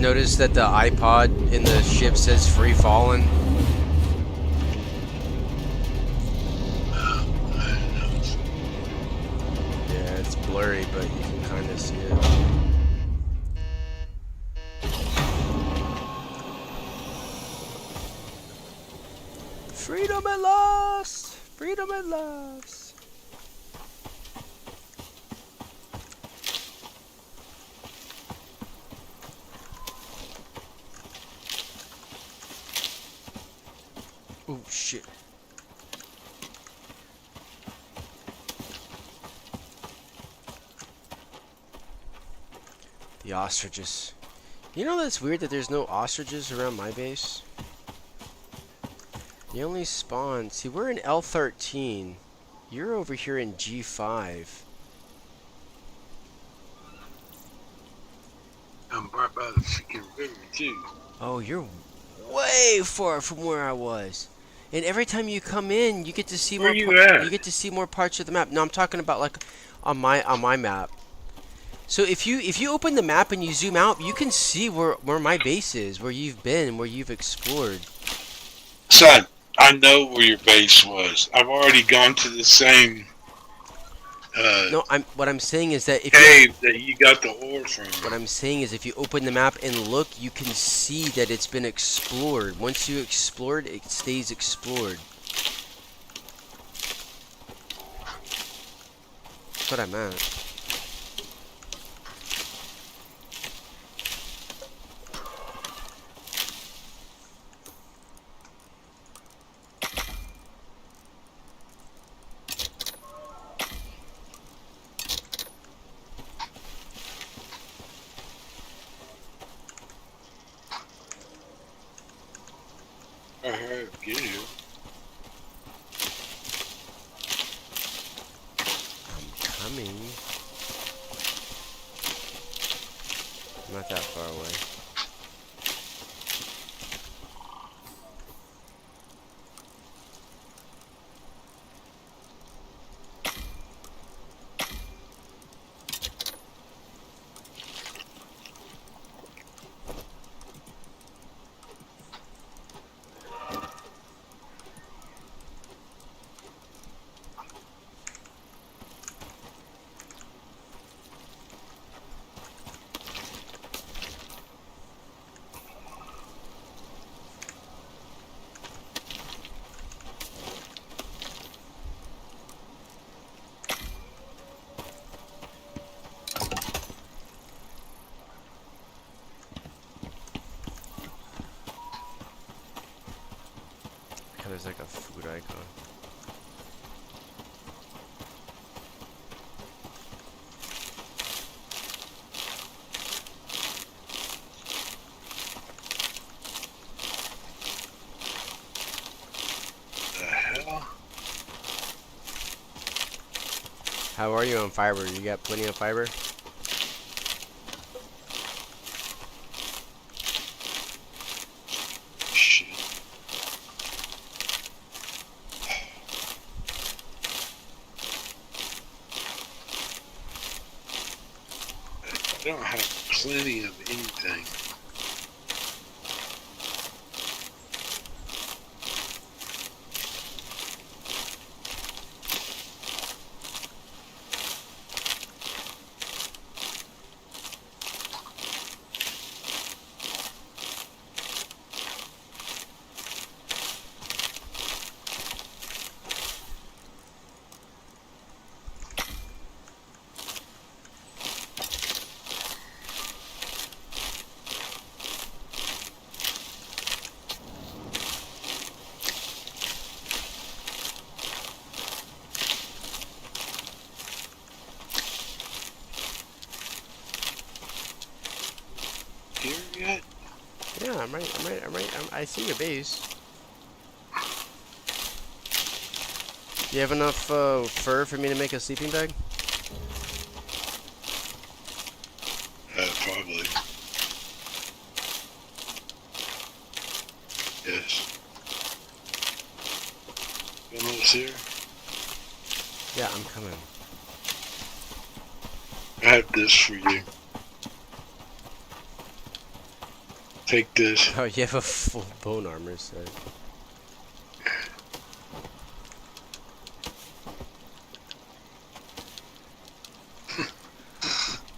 notice that the iPod in the ship says free falling? Yeah, it's blurry, but you can kind of see it. Freedom at last! Freedom at last! Oh shit. The ostriches. You know that's weird that there's no ostriches around my base? They only spawn. See, we're in L13. You're over here in G5. I'm right by the freaking river too. Oh, you're way far from where I was. And every time you come in, you get to see Where more. you at? You get to see more parts of the map. No, I'm talking about like on my map. So if you open the map and you zoom out, you can see where my base is, where you've been, where you've explored. Son, I know where your base was. I've already gone to the same No, what I'm saying is that if cave that you got the ore from. what I'm saying is if you open the map and look, you can see that it's been explored. Once you explore it, it stays explored. That's what I meant. I heard you. I'm coming. I'm not that far away. There's like a food icon. The hell? How are you on fiber? You got plenty of fiber? Shit. I don't have plenty of anything. Here yet? Yeah, I'm right. I see your base. Do you have enough fur for me to make a sleeping bag? Probably. Yes. Almost here. Yeah, I'm coming. I have this for you. take this. Oh, you have a full bone armor set.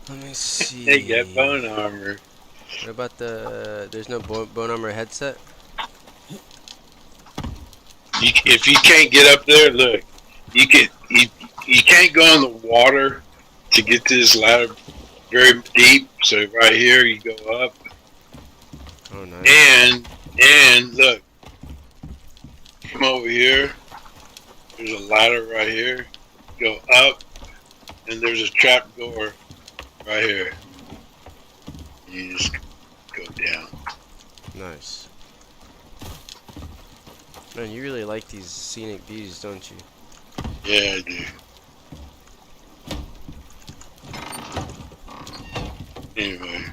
Let me see. They got bone armor. What about the? There's no bone armor headset. If you can't get up there, look. You can't go in the water to get to this ladder very deep. So right here you go up, Oh, nice. and look, come over here. There's a ladder right here. Go up, and there's a trap door right here. You just go down. Nice. Man, you really like these scenic views, don't you? Yeah, I do. Anyway.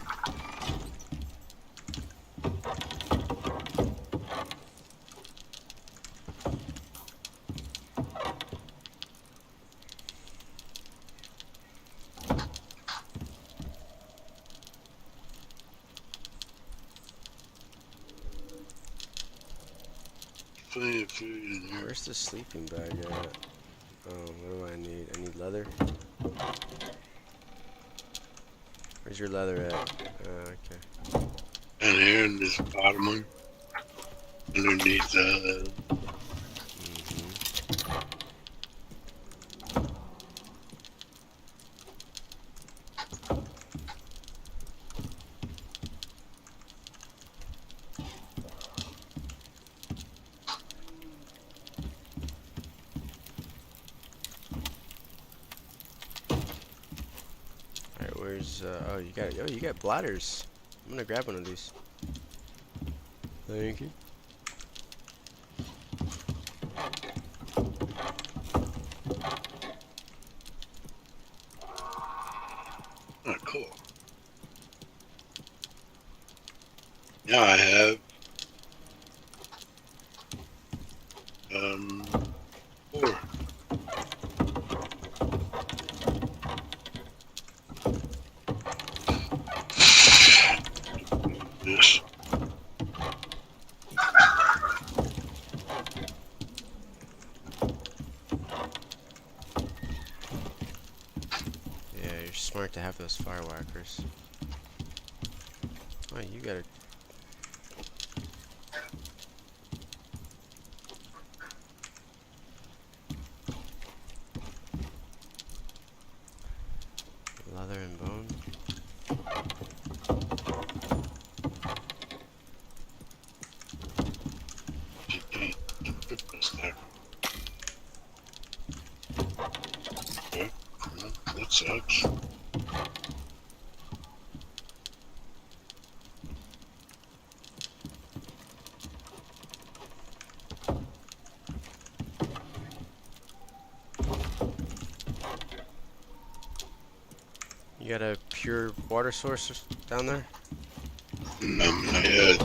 Plenty of food in here. Where's the sleeping bag at? Oh, what do I need? I need leather. Where's your leather at? Okay. Down here in this bottom one. Underneath Alright, where's oh, you got bladders. I'm gonna grab one of these. Thank you. oh, cool. Now I have 4. This. Yeah, you're smart to have those firewalkers. Oh, you got a leather and bone. Put this there. Okay. Well, that sucks. You got a pure water source down there? Not yet.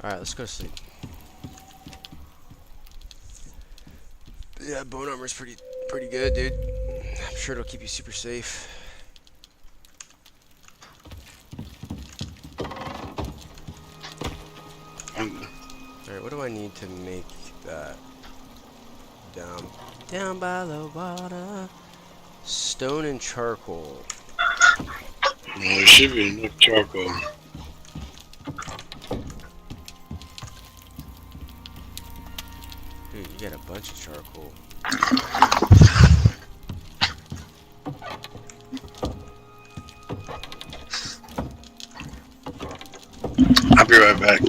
Alright, let's go to sleep. Yeah, bone armor's pretty good, dude. I'm sure it'll keep you super safe. Alright, what do I need to make that down by the water? Stone and charcoal. Well, there should be enough charcoal. Dude, you got a bunch of charcoal. I'll be right back.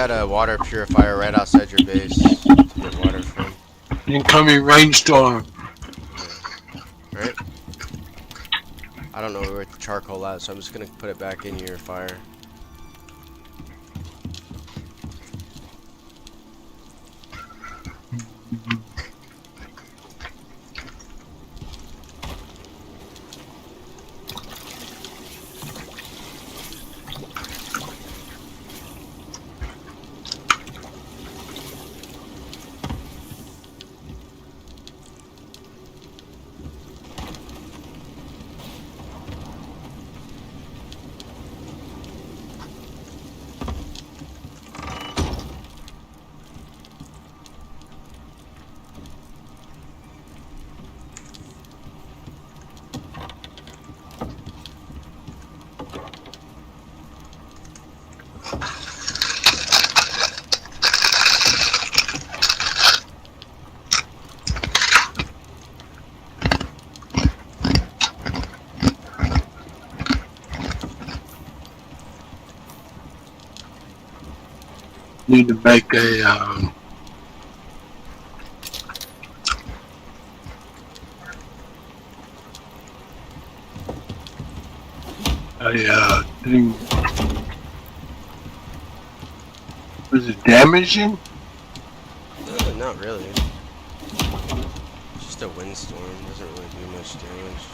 got a water purifier right outside your base to get water from. Incoming rainstorm. Right? I don't know where the charcoal at, so I'm just gonna put it back in your fire. Need to make a thing. Was it damaging? Not really. It's just a windstorm. Doesn't really do much damage.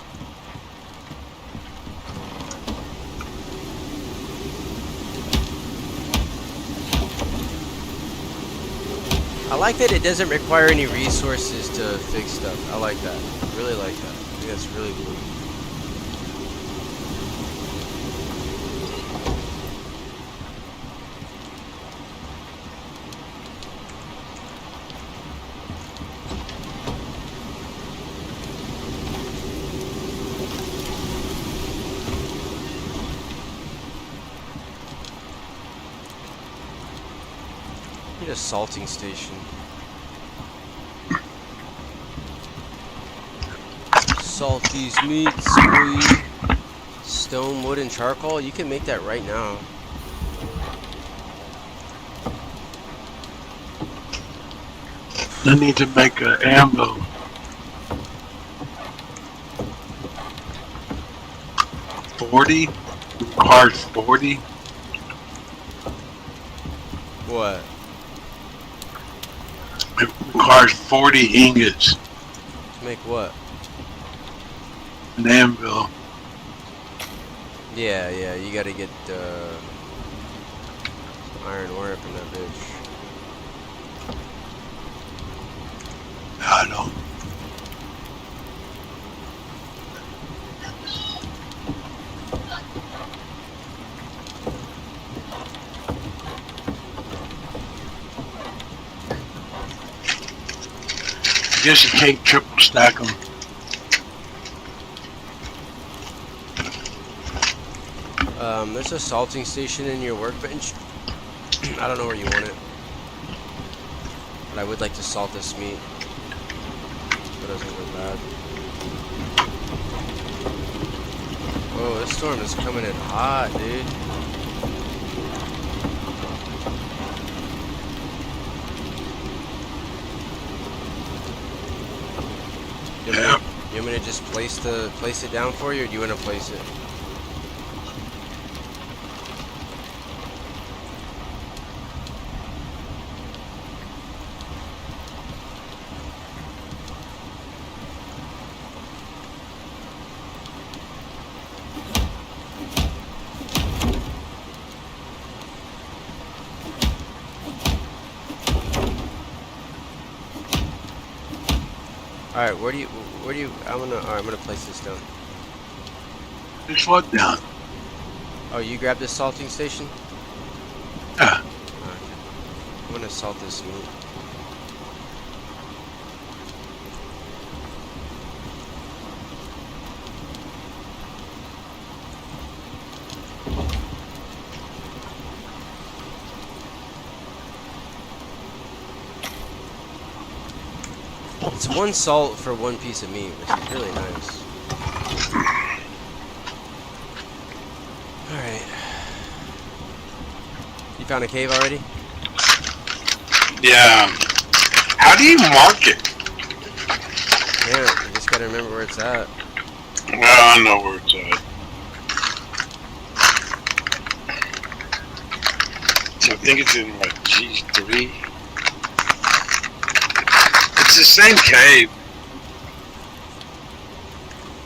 I like that it doesn't require any resources to fix stuff. I like that. I really like that. I think that's really cool. Need a salting station. Salt these meats, boy. Stone, wood, and charcoal. You can make that right now. I need to make an ammo. $40? Requires 40? What? It requires 40 ingots. To make what? An anvil. Yeah, you gotta get iron ore up in that bitch. I don't. I guess you can't triple stack them. There's a salting station in your workbench. I don't know where you want it, but I would like to salt this meat. That doesn't go bad. Whoa, this storm is coming in hot, dude. You want me to just place it down for you, or do you want to place it? Alright, where do you, I'm gonna place this down. Just what down? Oh, you grabbed this salting station? Yeah. Okay. I'm gonna salt this meat. It's one salt for one piece of meat, which is really nice. Alright. You found a cave already? Yeah. How do you mark it? Yeah, you just gotta remember where it's at. Well, I know where it's at. So I think it's in what, G3? It's the same cave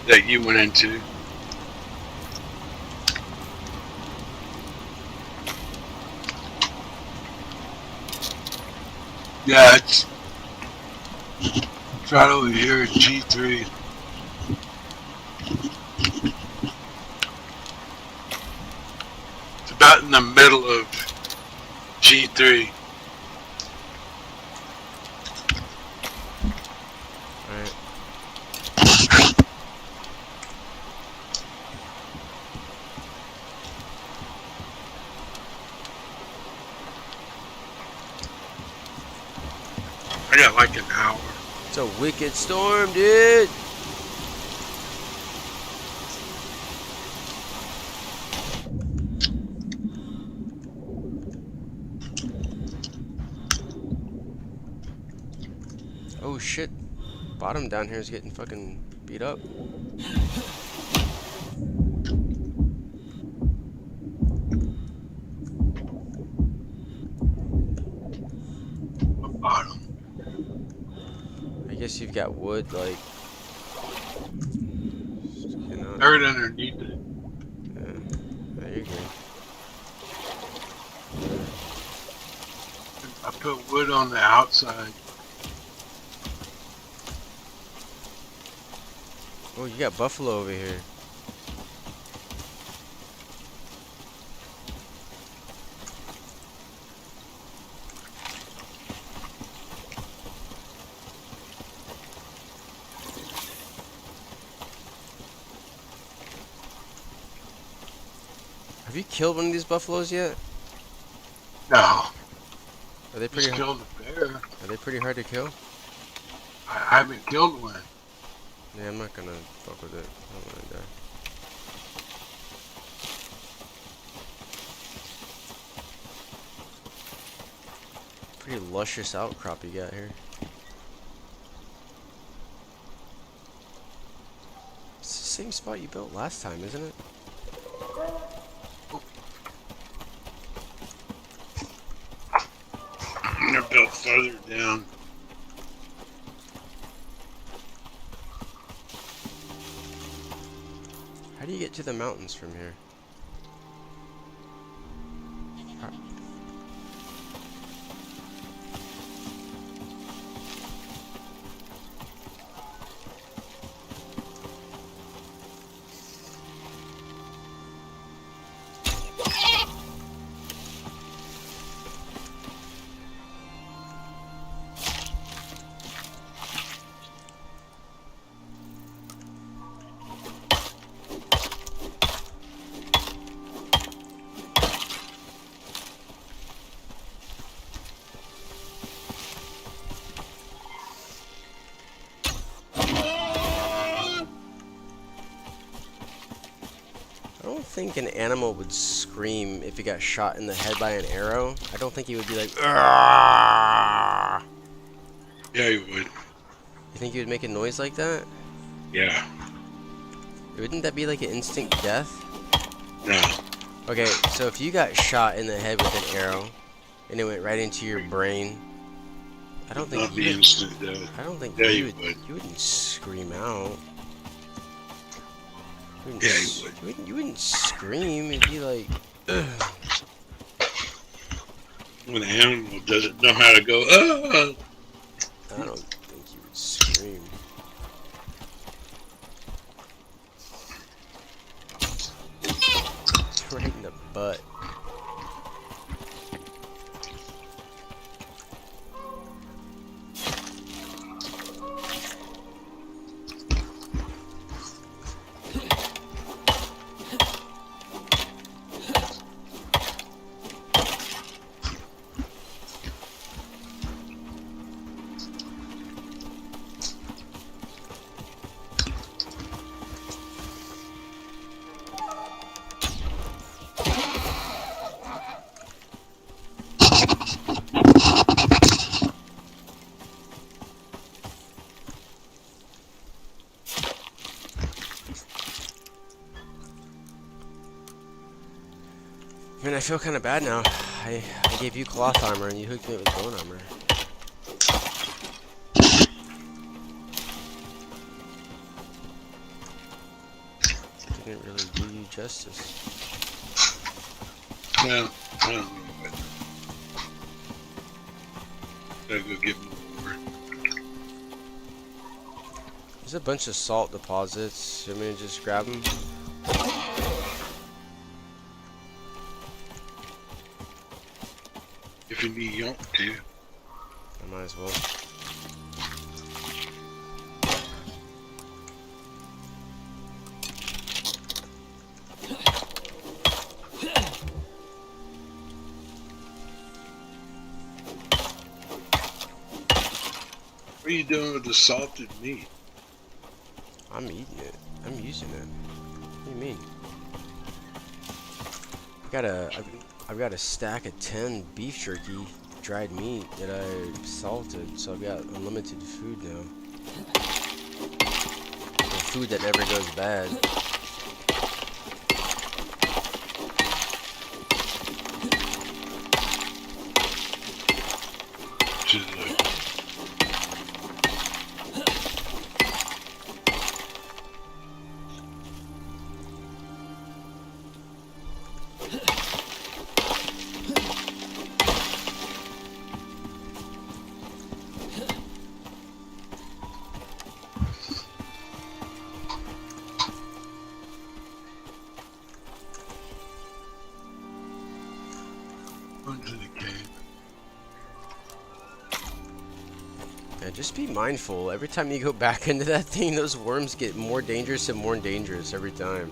that you went into. Yeah, it's right over here at G3. It's about in the middle of G3. Alright. I got like an hour. It's a wicked storm, dude. Oh shit. Bottom down here is getting fucking beat up. Bottom. I guess you've got wood, like, you know. Right underneath it. Yeah, there you go. I put wood on the outside. Oh, you got buffalo over here. Have you killed one of these buffaloes yet? No. Are they Just pretty? killed a bear. Are they pretty hard to kill? I haven't killed one. Yeah, I'm not gonna fuck with it. I don't wanna die. Pretty luscious outcrop you got here. It's the same spot you built last time, isn't it? They're built further down. How do you get to the mountains from here? I don't think an animal would scream if he got shot in the head by an arrow. I don't think he would be like, "Arrgh!" Yeah, you would. You think he would make a noise like that? Yeah. Wouldn't that be like an instant death? No. Okay, so if you got shot in the head with an arrow and it went right into your brain, I don't think Not you be would, instant death. I don't think Yeah, you you would. you wouldn't scream out. You wouldn't Yeah, s- you would. You wouldn't scream. It'd be like, ugh. When an animal doesn't know how to go, ah! I don't think you would scream. Right in the butt. Man, I feel kind of bad now. I gave you cloth armor and you hooked me up with bone armor. Didn't really do you justice. Well, I don't know. Gotta go get more. There's a bunch of salt deposits. You want me to just grab them? If you need yonk to. I might as well. What are you doing with the salted meat? I'm eating it. I'm using it. What do you mean? I've got a stack of 10 beef jerky, dried meat that I salted, so I've got unlimited food now. Or food that never goes bad. Which is like, into the cave. Yeah, just be mindful. Every time you go back into that thing, those worms get more dangerous and more dangerous every time.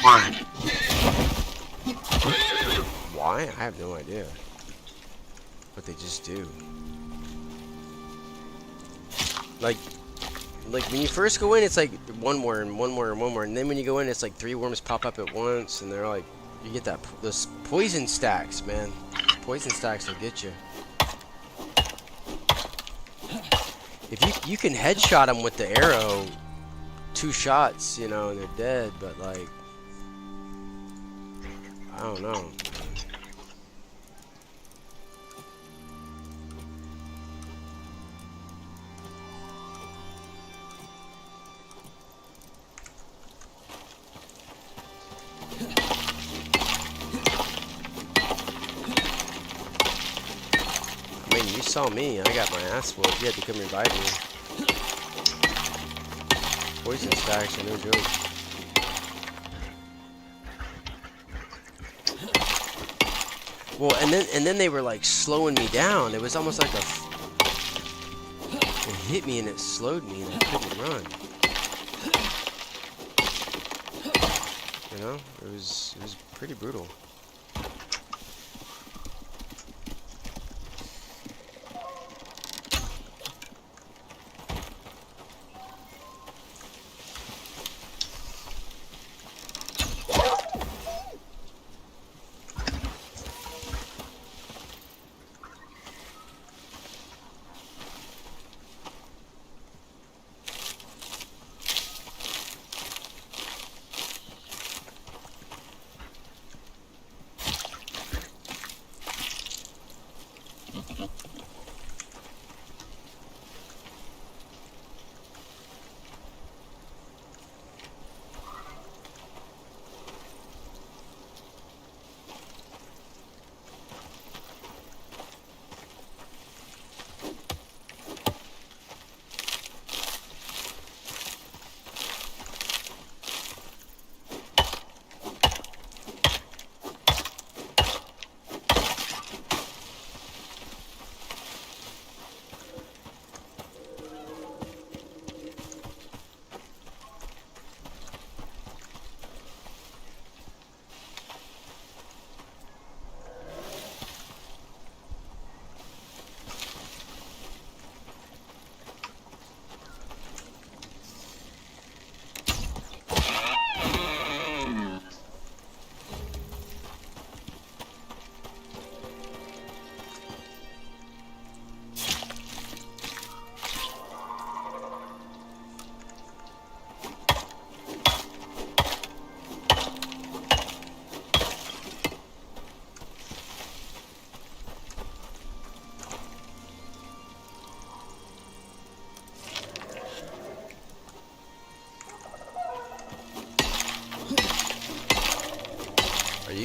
Why? Why? I have no idea. But they just do. Like when you first go in, it's like one worm, and then when you go in, it's like 3 worms pop up at once, and they're like, you get those poison stacks, man. Poison stacks will get you. If you can headshot them with the arrow, 2 shots, you know, and they're dead, but like, I don't know. I mean, you saw me. I got my ass whooped. You had to come revive me. Poison stacks are no joke. Well, and then they were like slowing me down. It was almost like it hit me and it slowed me and I couldn't run. You know, it was pretty brutal.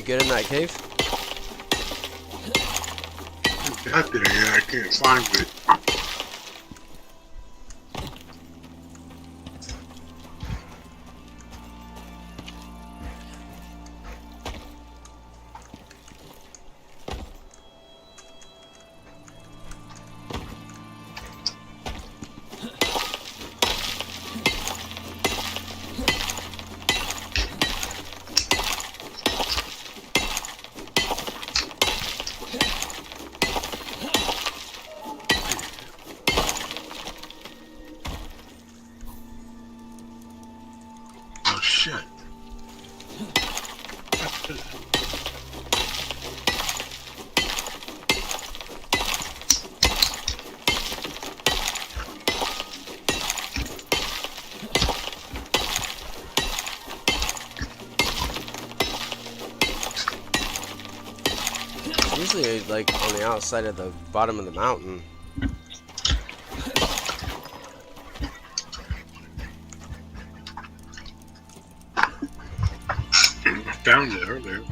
You good in that cave? I got there, yeah, I can't find it. Oh shit. It's usually like on the outside of the bottom of the mountain. I found it earlier.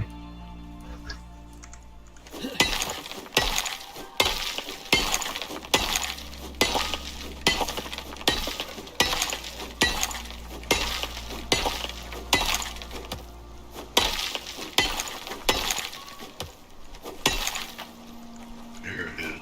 Here it is.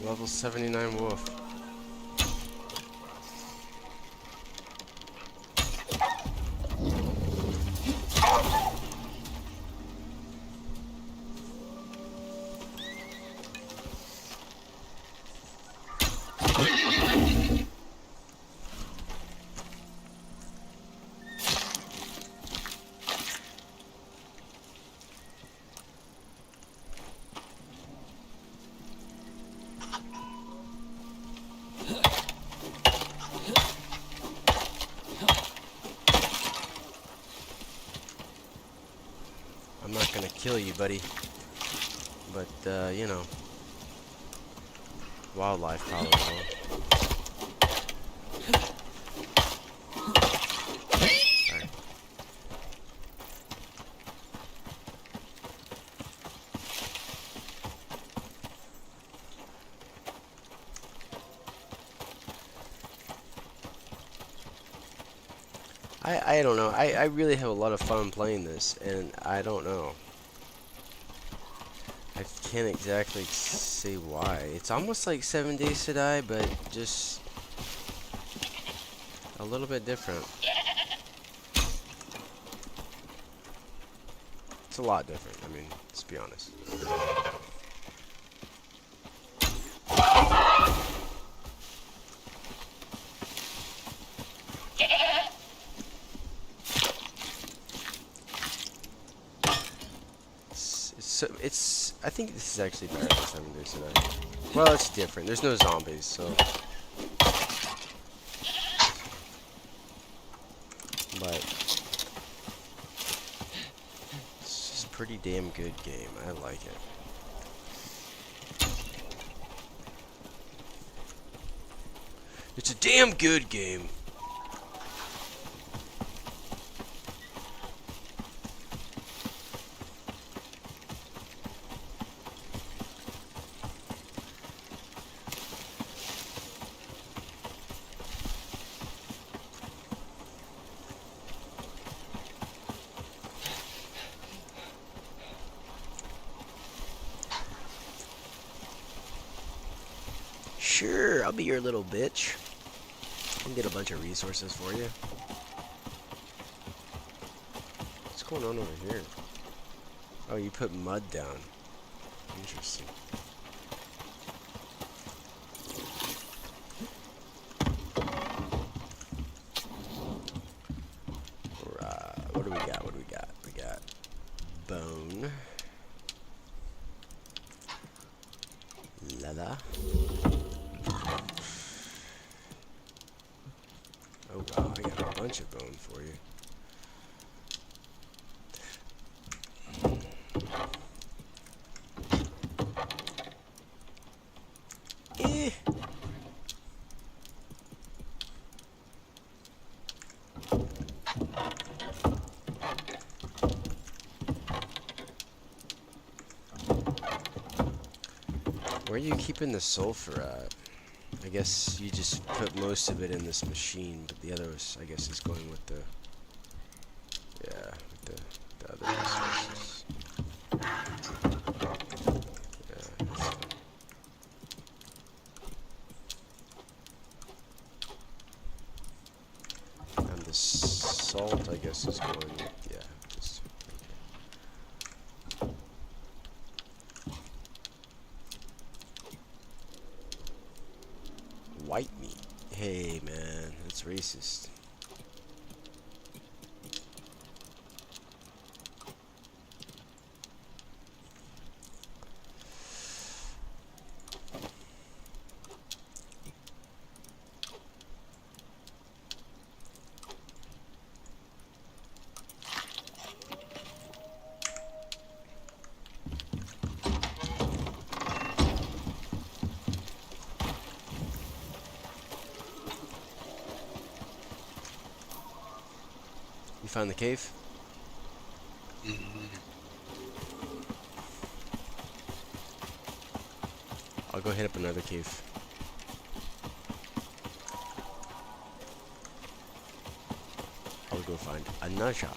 Level 79 wolf. I'm not gonna kill you, buddy. But, you know. Wildlife probably will. Alright. I don't know. I really have a lot of fun playing this, and I don't know. I can't exactly say why. It's almost like 7 Days to Die, but just a little bit different. It's a lot different. I mean, let's be honest. I think this is actually better than 7 Days to Die. Well, it's different. There's no zombies, so. But it's just a pretty damn good game. I like it. It's a damn good game. Sure, I'll be your little bitch. I'll get a bunch of resources for you. What's going on over here? Oh, you put mud down. Interesting. What do we got? What do we got? We got bone. Leather. Oh wow, I got a bunch of bone for you. Eh. Where are you keeping the sulfur at? I guess you just put most of it in this machine, but the other, I guess, is going with the, yeah, with the other resources. Yeah, that's fine. And the salt, I guess, is going with, yeah, just, okay. White meat. Hey, man, that's racist. You found the cave? Mm-hmm. I'll go hit up another cave. I'll go find another.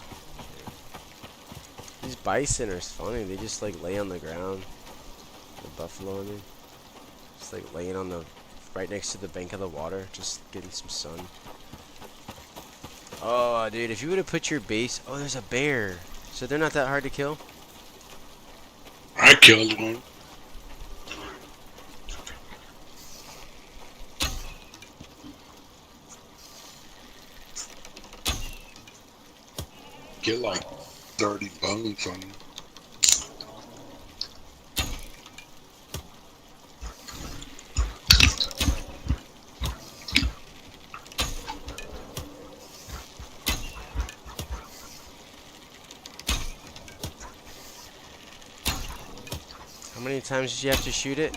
These bison are funny. They just like lay on the ground. The buffalo, I mean. Just like laying on the right next to the bank of the water, just getting some sun. Oh, dude, if you would have put your base... Oh, there's a bear. So they're not that hard to kill? I killed one. Get like 30 bones on them. How many times did you have to shoot it?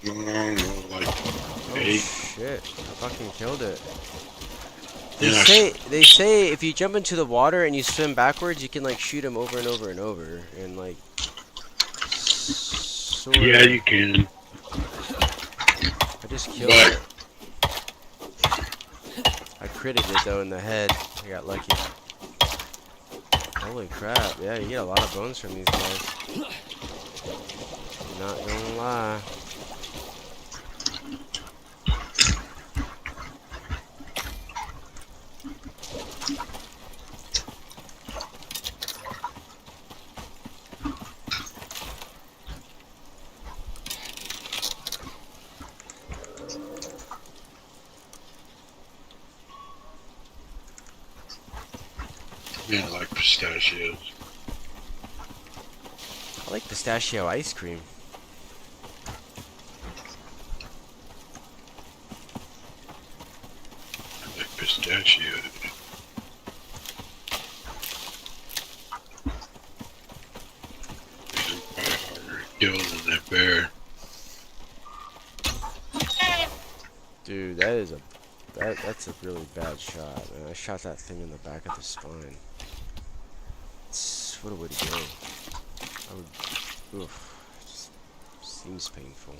I don't know, like Oh 8. shit! I fucking killed it. Yeah, They say if you jump into the water and you swim backwards, you can like shoot them over and over and over, and like. Sorta. yeah, you can. I just killed But it. I critted it though in the head. I got lucky. Holy crap! Yeah, you get a lot of bones from these guys. Not gonna lie. yeah, I like pistachios. I like pistachio ice cream. I like pistachios. They're probably harder to kill than that bear. Dude, that's a really bad shot, man. I shot that thing in the back of the spine. What a way to go. I would, oof, it just seems painful.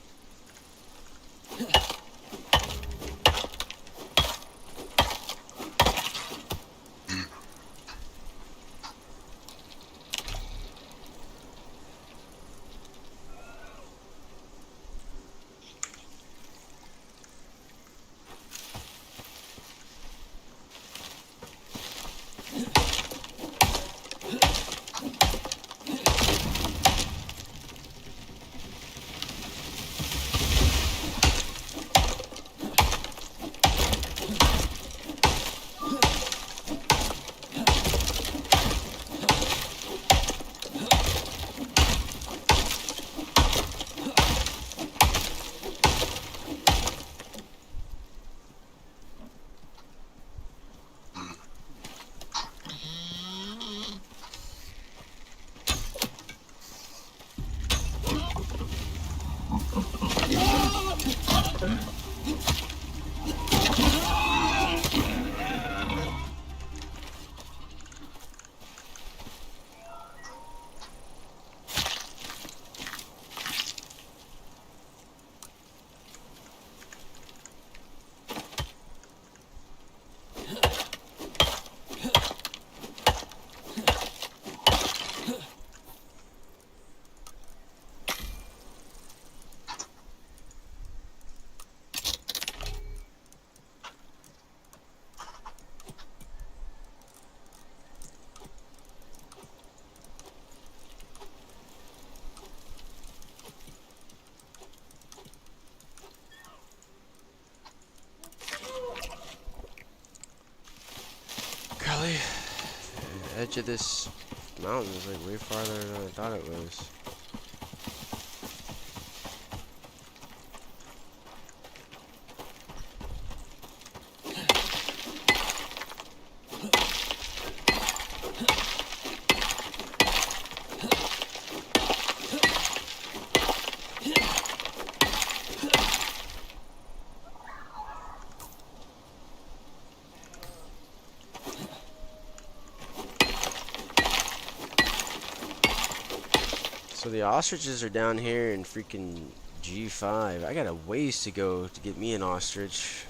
Golly, the edge of this mountain is like way farther than I thought it was. So the ostriches are down here in freaking G5. I got a ways to go to get me an ostrich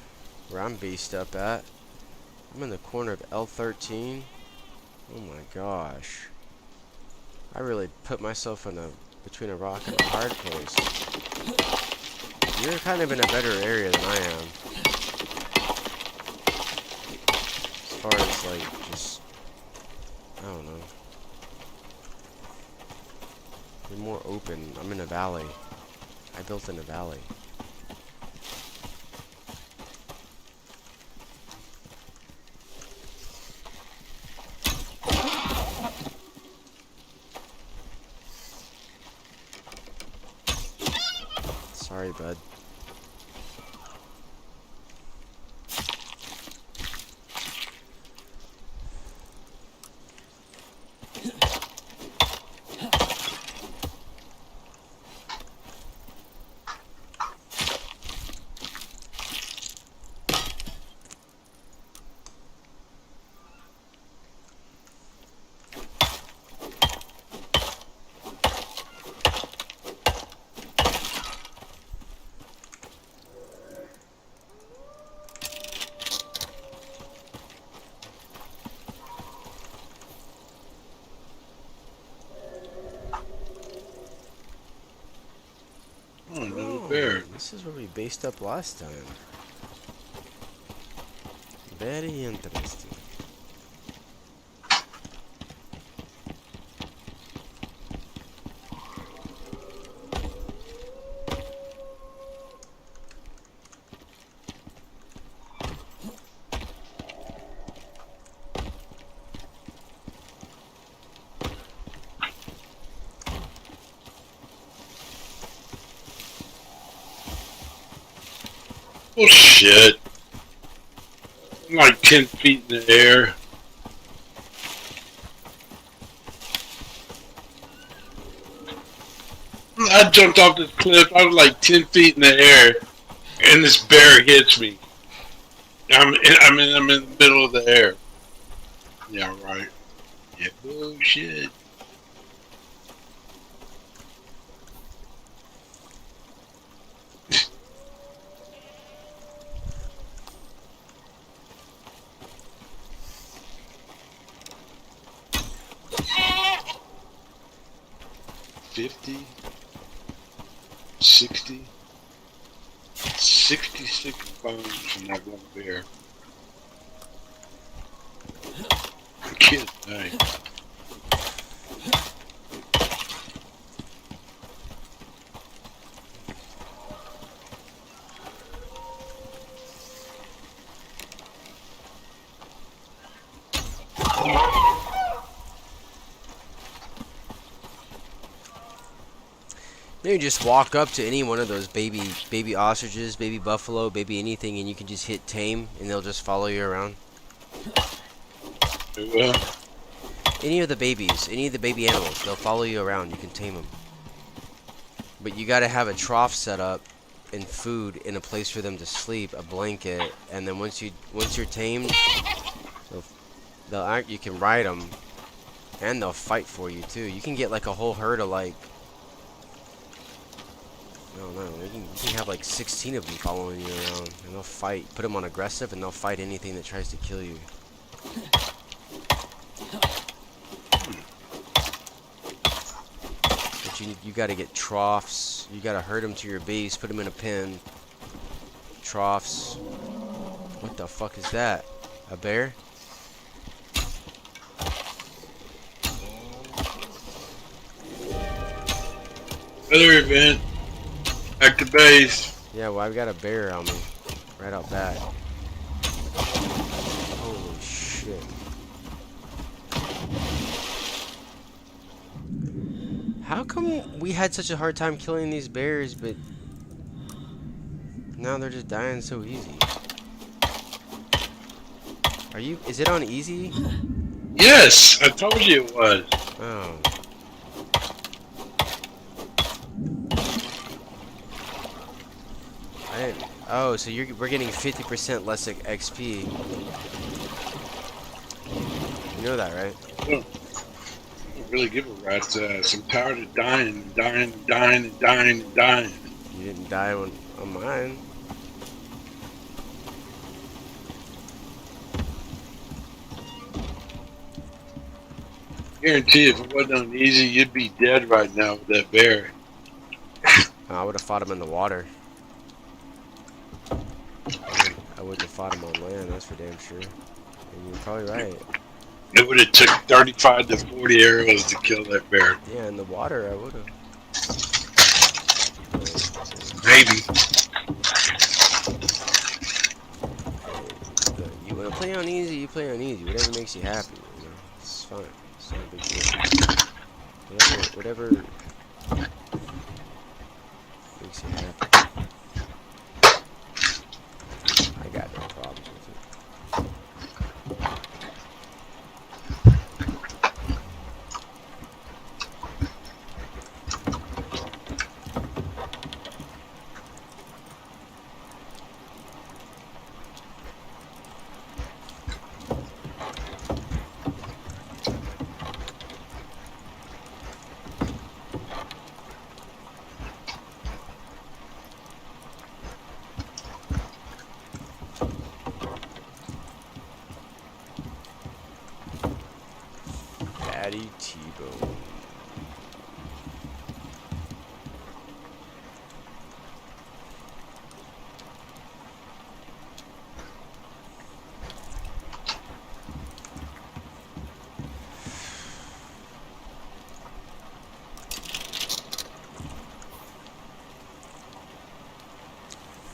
where I'm based up at. I'm in the corner of L13. Oh my gosh. I really put myself in between a rock and a hard place. You're kind of in a better area than I am. As far as like just, I don't know. You're more open. I'm in a valley. I built in a valley. Sorry, bud. Oh, another bear. This is where we based up last time. Very interesting. Oh shit. I'm like 10 feet in the air. I jumped off this cliff. I was like 10 feet in the air, and this bear hits me. I'm in the middle of the air. Yeah, right. Yeah, bullshit. $50, $60, 66 bones from that one bear. Kid, dang. You can just walk up to any one of those baby ostriches, baby buffalo, baby anything, and you can just hit tame, and they'll just follow you around. Any of the baby animals, they'll follow you around. You can tame them. But you got to have a trough set up and food in a place for them to sleep, a blanket, and then once you're tamed, you can ride them, and they'll fight for you too. You can get like a whole herd of like, I don't know, you can have like 16 of them following you around, and they'll fight. Put them on aggressive, and they'll fight anything that tries to kill you. But you got to get troughs. You got to herd them to your base, put them in a pen. Troughs. What the fuck is that? A bear? Weather event. Back to base. Yeah, well, I've got a bear on me. Right out back. Holy shit. How come we had such a hard time killing these bears, but now they're just dying so easy? Is it on easy? Yes, I told you it was. Oh. Oh, so we're getting 50% less XP. You know that, right? don't really give a rat's ass. I'm tired of dying and dying and dying and dying and dying. You didn't die on mine. Guarantee if it wasn't on easy, you'd be dead right now with that bear. I would have fought him in the water. I wouldn't have fought him on land, that's for damn sure. And you're probably right. It would have took 35 to 40 arrows to kill that bear. Yeah, in the water I would have. Maybe. You want to play on easy, you play on easy. Whatever makes you happy, you know. It's fine. It's not a big deal. Whatever makes you happy. I got no problems with it. Fatty T-bone.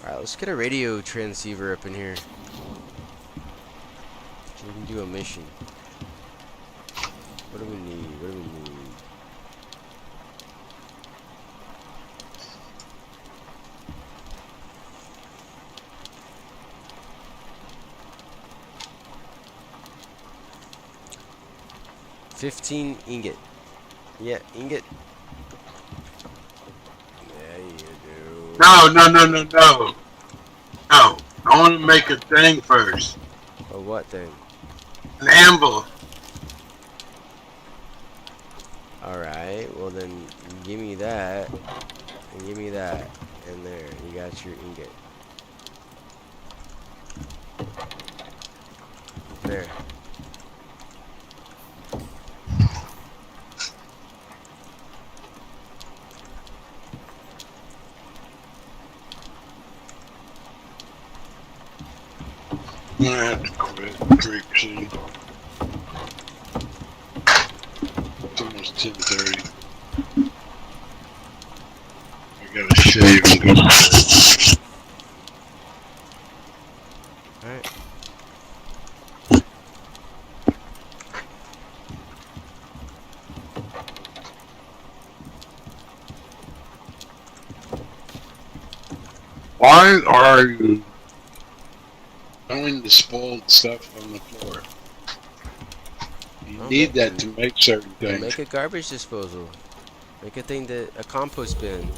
Alright, let's get a radio transceiver up in here. So we can do a mission. What do we need? What do we need? $15 ingot. Yeah, ingot. There you do. No. No. I want to make a thing first. Oh, what thing? An anvil. Alright, well then give me that. And give me that. And there, you got your ingot. There. I'm gonna have to quit pretty soon. It's almost 10:30. I gotta shave and go to bed. Alright. Why are you throwing the spoiled stuff on the floor? You Oh, need man. that to make certain things. Make a garbage disposal. Make a thing that a compost bin.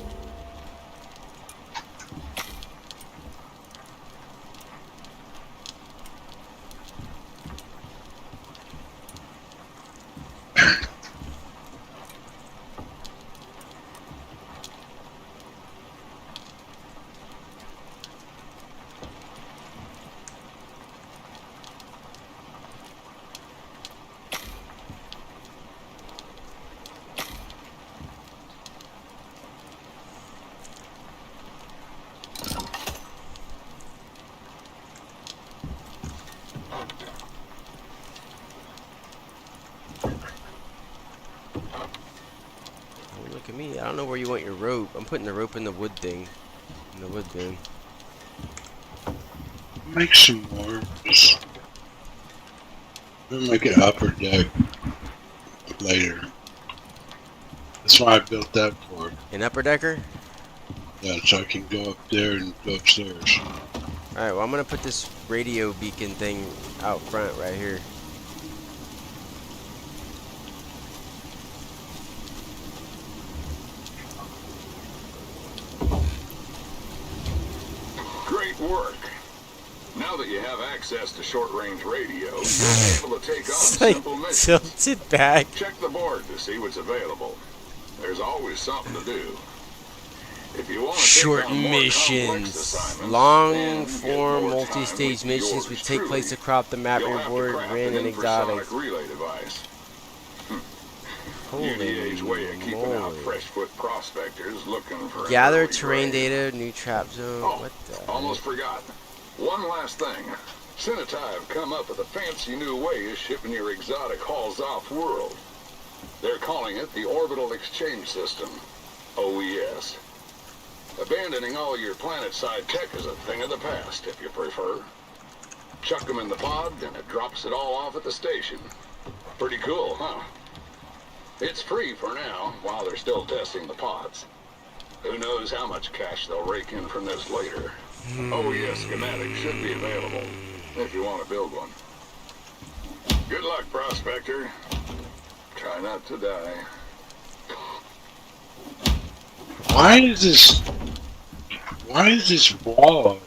Oh, look at me. I don't know where you want your rope. I'm putting the rope in the wood thing. In the wood bin. Make some more. Just we'll make an upper deck later. That's why I built that for. An upper decker? Yeah, so I can go up there and go upstairs. Alright, well I'm gonna put this radio beacon thing out front right here. Great work. Now Now that you have access to short-range radio, you'll be able to take on It's like simple missions. tilted back. Check the board to see what's available. There's always something to do. If you want to Short take on more complex missions, assignments, long and get form more multi-stage time with missions yours which take place truly, across the map, you'll have to reward craft random an exotics. infrasonic relay device. Holy UDA's way of keeping out moly. fresh-foot prospectors looking for an Gather early terrain grave. data, new trap zone. Oh, What the almost heck? forgot. One last thing. Cinetai have come up with a fancy new way of shipping your exotic hauls off-world. They're calling it the Orbital Exchange System, OES. Abandoning all your planet-side tech is a thing of the past, if you prefer. Chuck them in the pod, and it drops it all off at the station. Pretty cool, huh? It's free for now, while they're still testing the pods. Who knows how much cash they'll rake in from this later. OES schematics should be available, if you want to build one. Good luck, Prospector. Try not to die. Why is this wall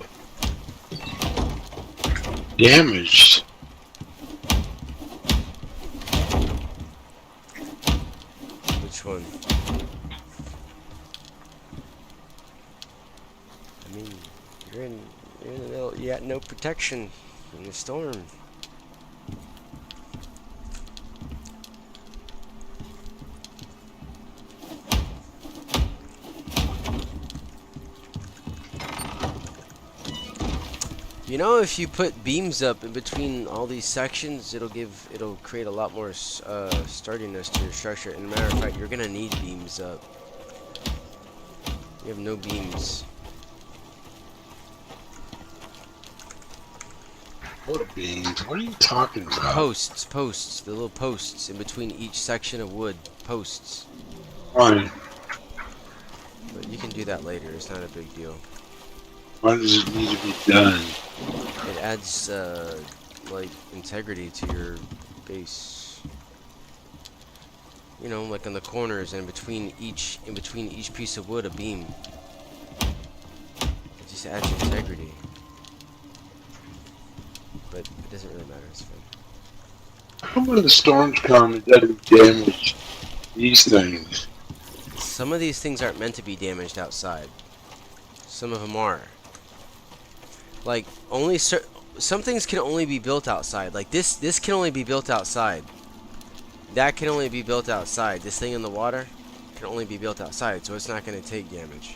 damaged? Which one? I mean, you're in the middle. You got no protection from the storm. You know, if you put beams up in between all these sections, it'll create a lot more sturdiness to your structure. And matter of fact, you're gonna need beams up. You have no beams. What beams? What are you talking about? Posts, the little posts in between each section of wood. Posts. Why? But you can do that later. It's not a big deal. Why does it need to be done? It adds like integrity to your base. You know, like in the corners and between each piece of wood, a beam. It just adds integrity. But it doesn't really matter. It's fine. How when the storms come, it doesn't damage these things? Some of these things aren't meant to be damaged outside. Some of them are. Like some things can only be built outside. Like this can only be built outside. That can only be built outside. This thing in the water can only be built outside, so it's not going to take damage.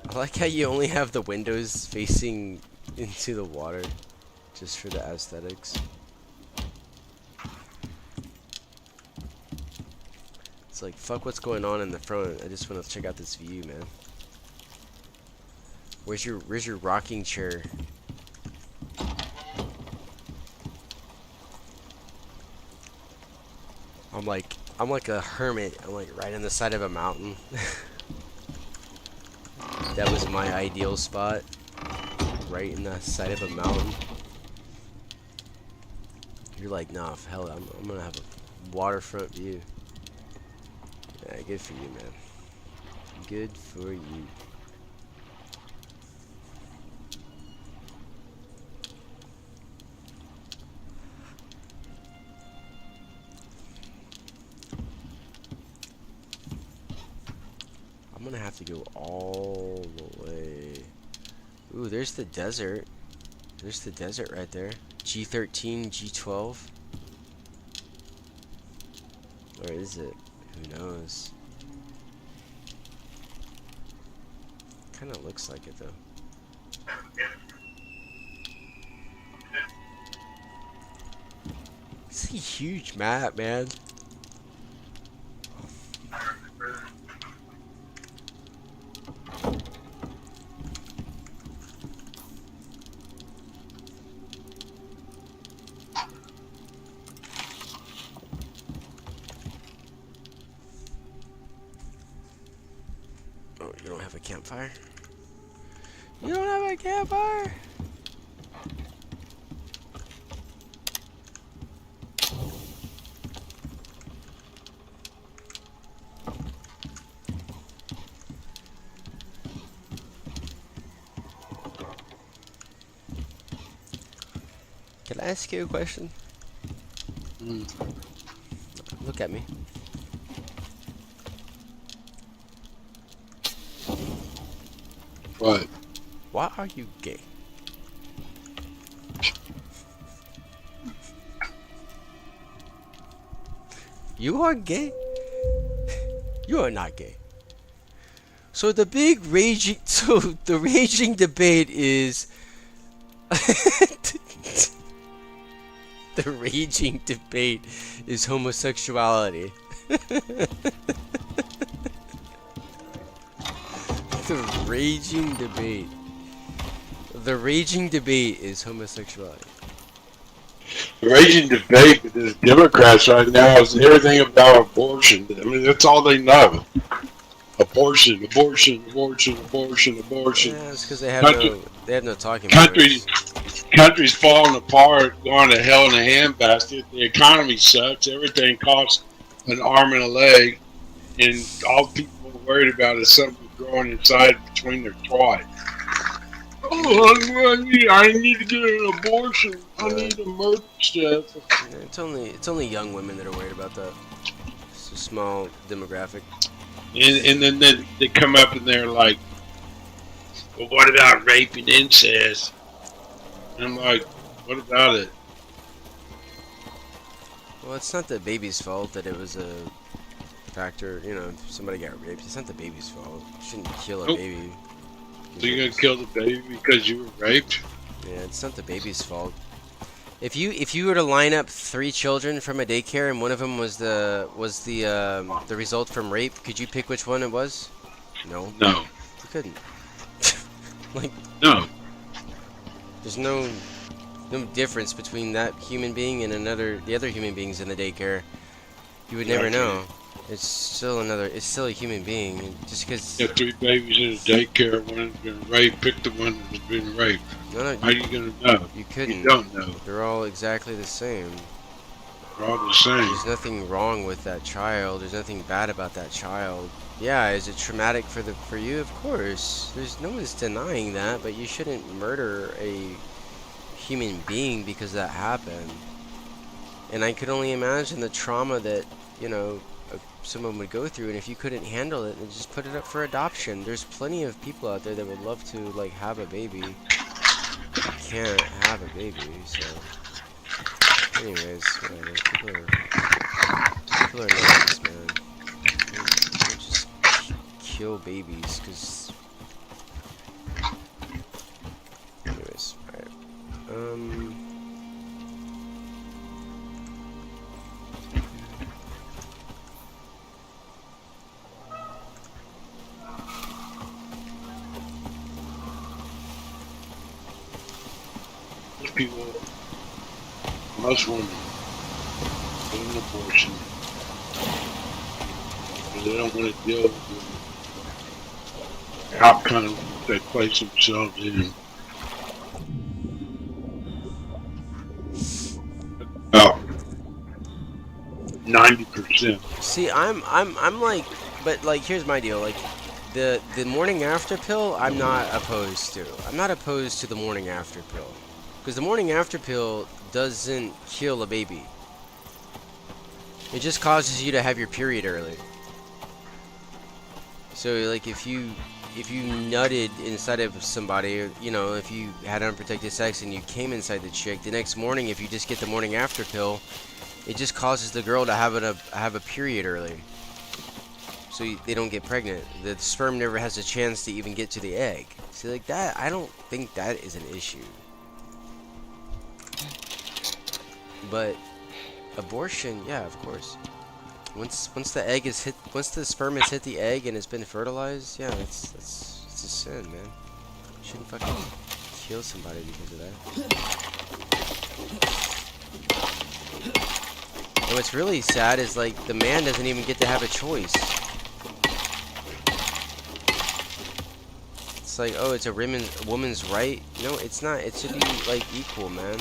I like how you only have the windows facing into the water, just for the aesthetics. It's like, fuck what's going on in the front. I just want to check out this view, man. Where's your rocking chair? I'm like a hermit. I'm like right on the side of a mountain. That was my ideal spot. Right in the side of a mountain. You're like, nah, hell, I'm gonna have a waterfront view. Yeah, good for you, man. Good for you. I'm gonna have to go all the way. Ooh, there's the desert. There's the desert right there. G13, G12. Or is it? Who knows? Kind of looks like it though. It's a huge map, man. Oh, you don't have a campfire? You don't have a campfire? ask you a question? Mm. Look at me. What? Why are you gay? You are gay? You are not gay. So the big raging, so the raging debate is the raging debate is homosexuality. The raging debate. The raging debate is homosexuality. The raging debate with the Democrats right now is everything about abortion. I mean, that's all they know. Abortion, abortion, abortion, abortion, abortion. Yeah, it's because they Country, have no talking country, points. country's falling apart, going to hell in a handbasket. The economy sucks. Everything costs an arm and a leg, and all people are worried about is something growing inside between their twat. Oh, I need to get an abortion. I need to murder stuff. It's only young women that are worried about that. It's a small demographic. And then they come up and they're like, well, what about rape and incest? And I'm like, what about it? Well, it's not the baby's fault that it was a factor. You know, if somebody got raped. It's not the baby's fault. You shouldn't kill a Nope. baby. So you're gonna kill the baby because you were raped? Yeah, it's not the baby's fault. If you were to line up 3 children from a daycare and one of them was the result from rape, could you pick which one it was? No, No. you couldn't. Like, No. there's no difference between that human being and the other human beings in the daycare. You would never know. It's still a human being. And just because. You have 3 babies in a daycare, one has been raped, pick the one that's been raped. No, How are you gonna know? you couldn't. You don't know. They're all exactly the same. They're all the same. There's nothing wrong with that child. There's nothing bad about that child. Yeah, is it traumatic for you? Of course. There's no one's denying that, but you shouldn't murder a human being because that happened. And I could only imagine the trauma that, you know, someone would go through, and if you couldn't handle it, then just put it up for adoption. There's plenty of people out there that would love to like have a baby. You can't have a baby, so anyways, whatever. People are nuts, man. Don't just kill babies, cause anyways, alright. People, most women, get an abortion because they don't want to deal with the outcome they place themselves in. About 90%. See, I'm like, but like, here's my deal. Like, the morning after pill, I'm not opposed to. I'm not opposed to the morning after pill, because the morning after pill doesn't kill a baby. It just causes you to have your period early. So like, if you nutted inside of somebody, or, you know, if you had unprotected sex and you came inside the chick, the next morning, if you just get the morning after pill, it just causes the girl to have a period early. So they don't get pregnant. The sperm never has a chance to even get to the egg. See, like that, I don't think that is an issue. But abortion, yeah, of course. Once the egg is hit, once the sperm has hit the egg and it's been fertilized, yeah, it's a sin, man. You shouldn't fucking kill somebody because of that. And what's really sad is like the man doesn't even get to have a choice. It's like, oh, it's a woman's right. No, it's not. It should be like equal, man.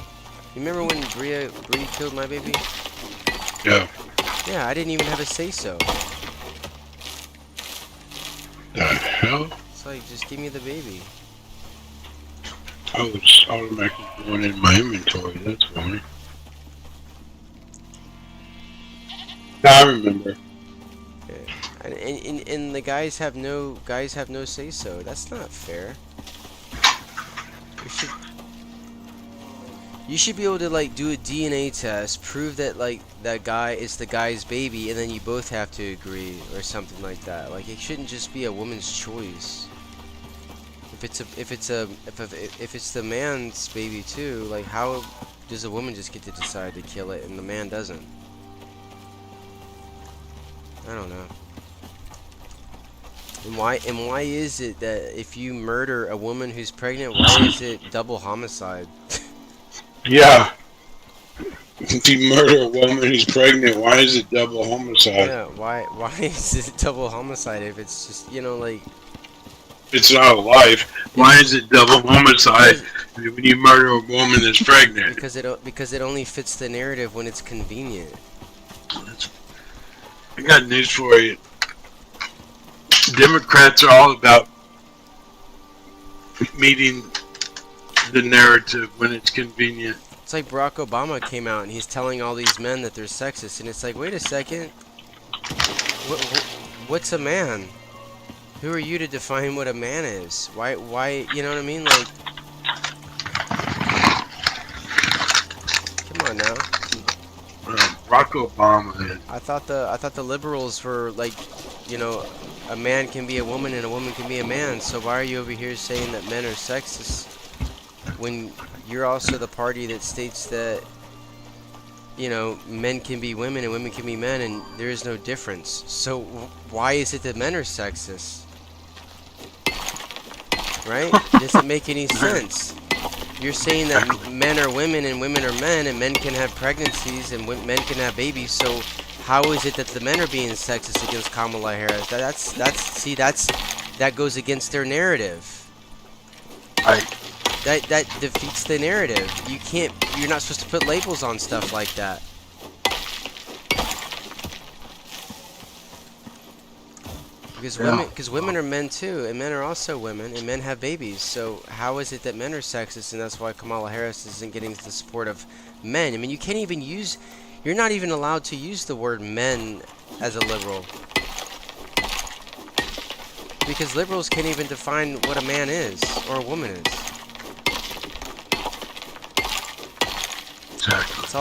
You remember when Bree killed my baby? Yeah. Yeah, I didn't even have a say-so. The hell? It's like, just give me the baby. Oh, it's automatically going in my inventory. That's funny. I remember. Yeah. And the guys have no say so. That's not fair. You should You should be able to like do a DNA test, prove that like that guy is the guy's baby, and then you both have to agree or something like that. Like it shouldn't just be a woman's choice. If it's the man's baby too, like how does a woman just get to decide to kill it and the man doesn't? I don't know. And why is it that if you murder a woman who's pregnant, why is it double homicide? Yeah. If you murder a woman who's pregnant, why is it double homicide? Yeah, why is it double homicide if it's just, like It's not a life. Why is it double homicide when you murder a woman that's pregnant? because it only fits the narrative when it's convenient. I got news for you. Democrats are all about meeting the narrative when it's convenient. It's like Barack Obama came out and he's telling all these men that they're sexist, and it's like, wait a second, what's a man? Who are you to define what a man is? Why, you know what I mean? Like, come on now. Barack Obama. I thought the liberals were like, a man can be a woman and a woman can be a man. So why are you over here saying that men are sexist when you're also the party that states that, men can be women and women can be men and there is no difference? So why is it that men are sexist? Right? It doesn't make any sense. You're saying that men are women and women are men and men can have pregnancies and men can have babies. So how is it that the men are being sexist against Kamala Harris? That goes against their narrative. That defeats the narrative. You're not supposed to put labels on stuff like that. Because women are men too, and men are also women, and men have babies. So how is it that men are sexist, and that's why Kamala Harris isn't getting the support of men? I mean, you can't even use, you're not even allowed to use the word men as a liberal. Because liberals can't even define what a man is, or a woman is. Exactly. It's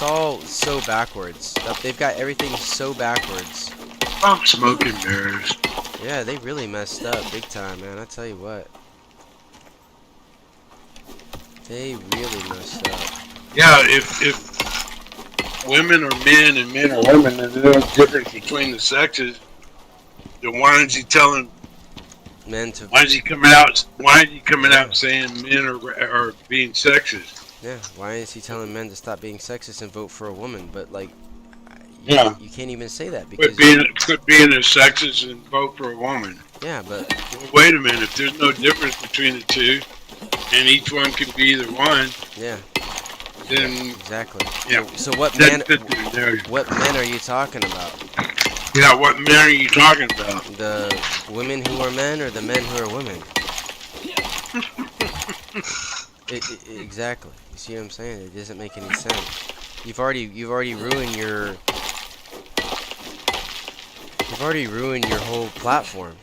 all so backwards. They've got everything so backwards. I'm smoking mirrors. Yeah, they really messed up big time, man. I tell you what. They really messed up. Yeah, if women are men and men are women, and there's no difference between the sexes, then why is he telling Men to... Why is he coming out saying men are being sexist? Yeah, why is he telling men to stop being sexist and vote for a woman? But like, you can't even say that because quit being a sexist and vote for a woman. Yeah, but well, wait a minute. If there's no difference between the two, and each one can be either one. Yeah. Then exactly. Yeah. So what men are you talking about? Yeah, what men are you talking about? The women who are men or the men who are women? Exactly. You see what I'm saying? It doesn't make any sense. You've already ruined your whole platform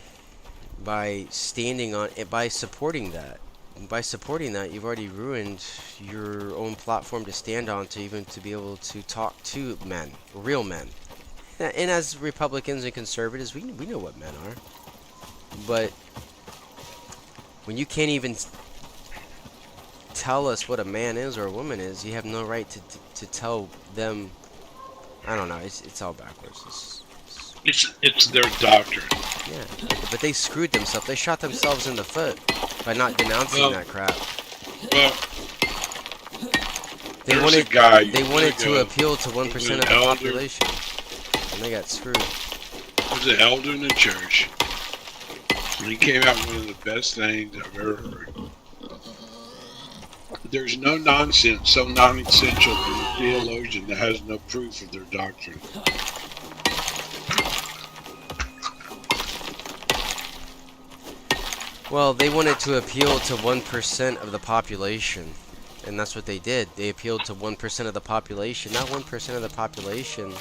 by supporting that. By supporting that, you've already ruined your own platform to stand on to be able to talk to men, real men. And as Republicans and conservatives, we know what men are. But when you can't even tell us what a man is or a woman is, you have no right to tell them. I don't know. It's all backwards. It's their doctrine. Yeah, but they screwed themselves. They shot themselves in the foot by not denouncing that crap. Well, they wanted to appeal to 1% of the population, and they got screwed. There's an elder in the church, and he came out with one of the best things I've ever heard. There's no nonsense so non-essential to a theologian that has no proof of their doctrine. Well, they wanted to appeal to 1% of the population, and that's what they did. They appealed to 1% of the population. That 1% of the population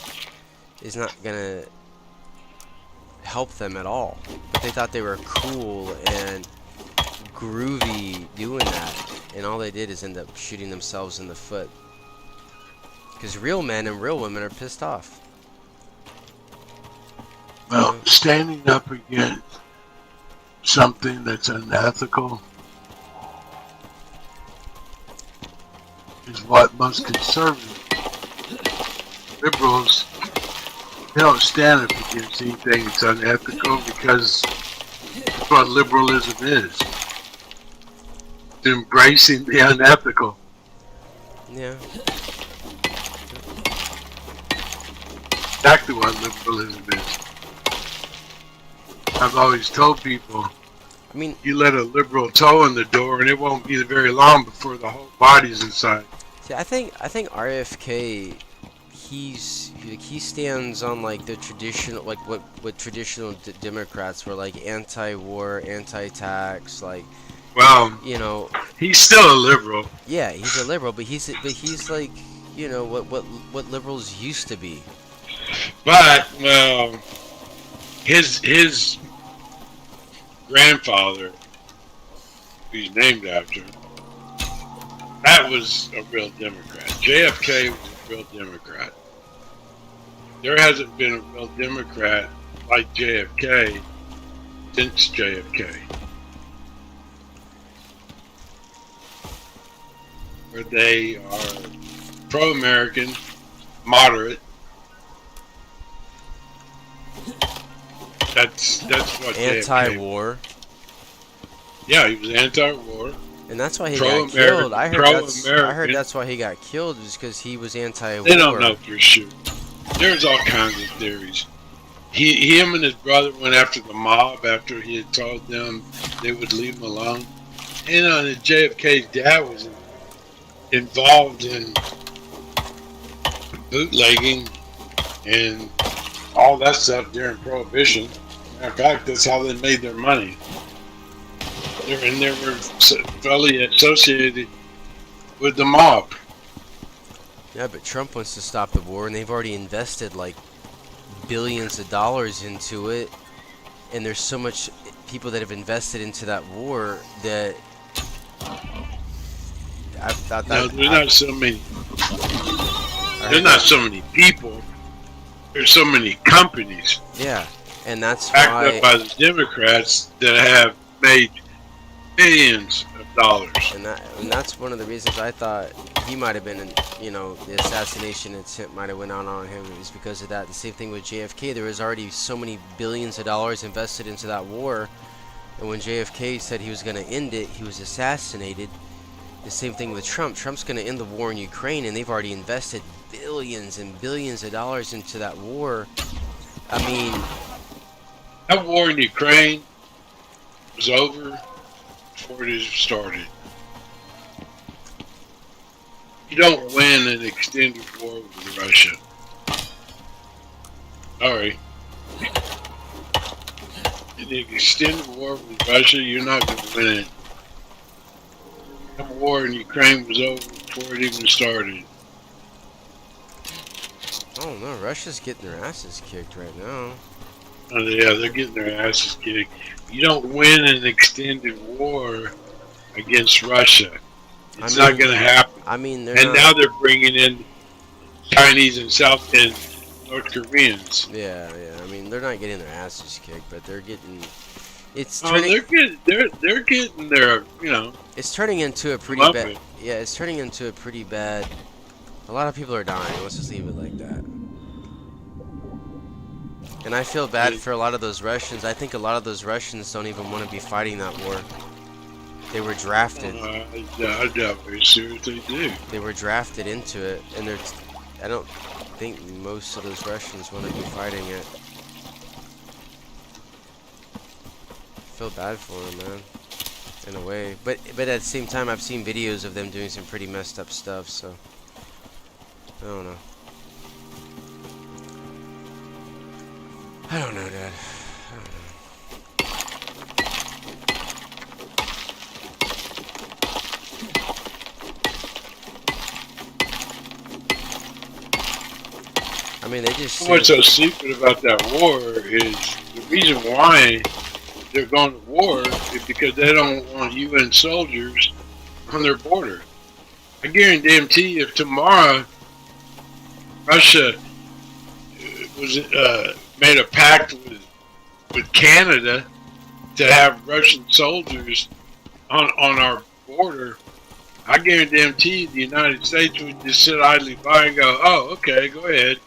is not gonna help them at all. But they thought they were cool and groovy doing that, and all they did is end up shooting themselves in the foot. Because real men and real women are pissed off. Well, standing up against something that's unethical is what most conservative liberals, they don't stand up against anything that's unethical because that's what liberalism is. It's embracing the unethical. Yeah. Exactly what liberalism is. I've always told people, I mean, you let a liberal toe in the door and it won't be very long before the whole body's inside. see, I think RFK, he stands on like the traditional, like what traditional Democrats were, like anti-war, anti-tax, like, Well, you know, he's still a liberal. yeah, he's a liberal, but he's like, you know, what liberals used to be. But, well, his grandfather, who he's named after, that was a real Democrat. JFK was a real Democrat. There hasn't been a real Democrat like JFK since JFK. Where they are pro-American, moderate. That's what Anti-war. JFK. Yeah, he was anti-war. And that's why he got killed. I heard that's why he got killed, is because he was anti-war. They don't know for sure. There's all kinds of theories. Him and his brother went after the mob after he had told them they would leave him alone. And JFK's dad was involved in bootlegging and all that stuff during Prohibition. In fact, that's how they made their money. They were fully associated with the mob. Yeah, but Trump wants to stop the war, and they've already invested like billions of dollars into it. And there's so much people that have invested into that war that I thought that. No, there's not so many. There's not so many people. There's so many companies. Yeah, and that's backed why. Up by the Democrats that have made billions of dollars. And that's one of the reasons I thought he might have been, you know, the assassination attempt might have went on him, is because of that. The same thing with JFK. There was already so many billions of dollars invested into that war, and when JFK said he was going to end it, he was assassinated. The same thing with Trump. Trump's going to end the war in Ukraine, and they've already invested billions and billions of dollars into that war. I mean, that war in Ukraine was over before it started. You don't win an extended war with Russia. Sorry. In an extended war with Russia, you're not going to win it. The war in Ukraine was over before it even started. oh no, Russia's getting their asses kicked right now. Oh, yeah, they're getting their asses kicked. You don't win an extended war against Russia. It's not going to happen. I mean, now they're bringing in Chinese and South and North Koreans. Yeah. I mean, they're not getting their asses kicked, but they're getting. It's Oh, turning. they're getting their, you know. It's turning into a pretty bad. Yeah, it's turning into a pretty bad. A lot of people are dying. Let's just leave it like that. And I feel bad for a lot of those Russians. I think a lot of those Russians don't even want to be fighting that war. They were drafted. I doubt very seriously do. They were drafted into it, and I don't think most of those Russians want to be fighting it. I feel bad for them, man, in a way. But at the same time, I've seen videos of them doing some pretty messed up stuff, so I don't know. I don't know, Dad. I don't know. mean, they just What's sit- so secret about that war is the reason why they're going to war is because they don't want UN soldiers on their border. I guarantee you, if tomorrow Russia was made a pact with Canada to have Russian soldiers on our border, I guarantee you the United States would just sit idly by and go, "Oh, okay, go ahead."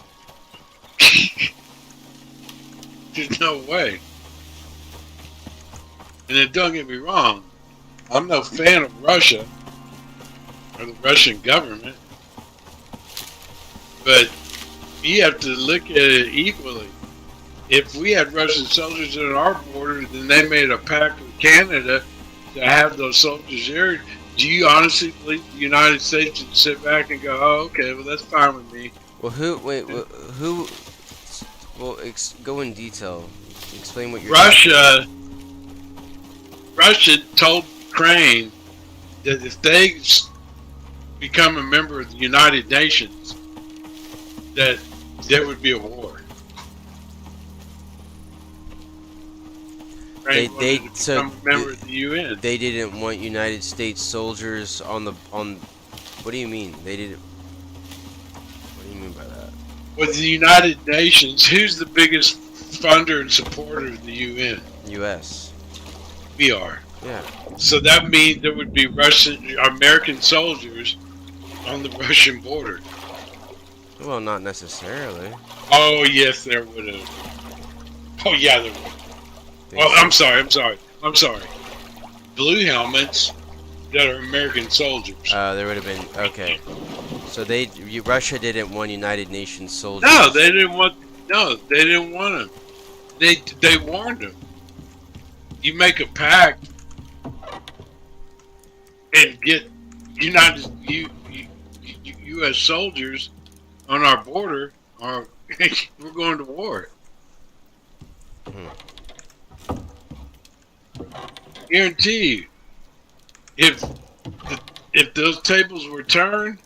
There's no way. And then don't get me wrong, I'm no fan of Russia or the Russian government, but you have to look at it equally. If we had Russian soldiers on our border, then they made a pact with Canada to have those soldiers here. Do you honestly believe the United States would sit back and go, "Oh, okay, well that's fine with me"? Well, who? Well, go in detail. Explain what you're. Russia told Ukraine that if they become a member of the United Nations, that there would be a war. They Ukraine wanted to so become a member of the UN. they didn't want United States soldiers on the on. What do you mean? They didn't. What do you mean by that? With the United Nations, who's the biggest funder and supporter of the UN? U.S. We are. Yeah. So that means there would be American soldiers on the Russian border. Well, not necessarily. Oh yes, there would have. Oh yeah, there would. Think Oh, so. I'm sorry. Blue helmets that are American soldiers. There would have been okay. So Russia didn't want United Nations soldiers. No, they didn't want. No, they didn't want them. They warned them. You make a pact and get U.S. soldiers on our border, or we're going to war. Guarantee you, if those tables were turned,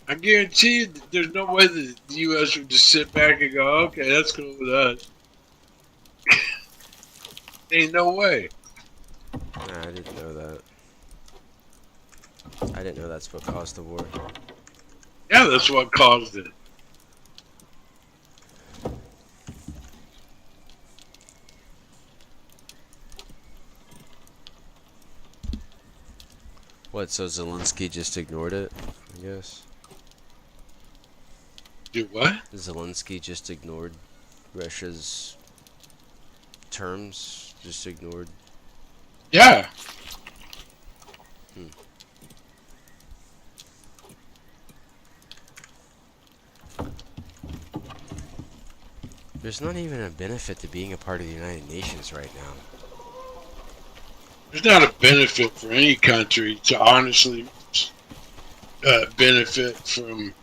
I guarantee you that there's no way that the U.S. would just sit back and go, "Okay, that's cool with us." Ain't no way. Nah, I didn't know that. I didn't know that's what caused the war. Yeah, that's what caused it. What? So Zelensky just ignored it? I guess. Do what? Zelensky just ignored Russia's terms. Just ignored. Yeah. There's not even a benefit to being a part of the United Nations right now. There's not a benefit for any country to honestly benefit from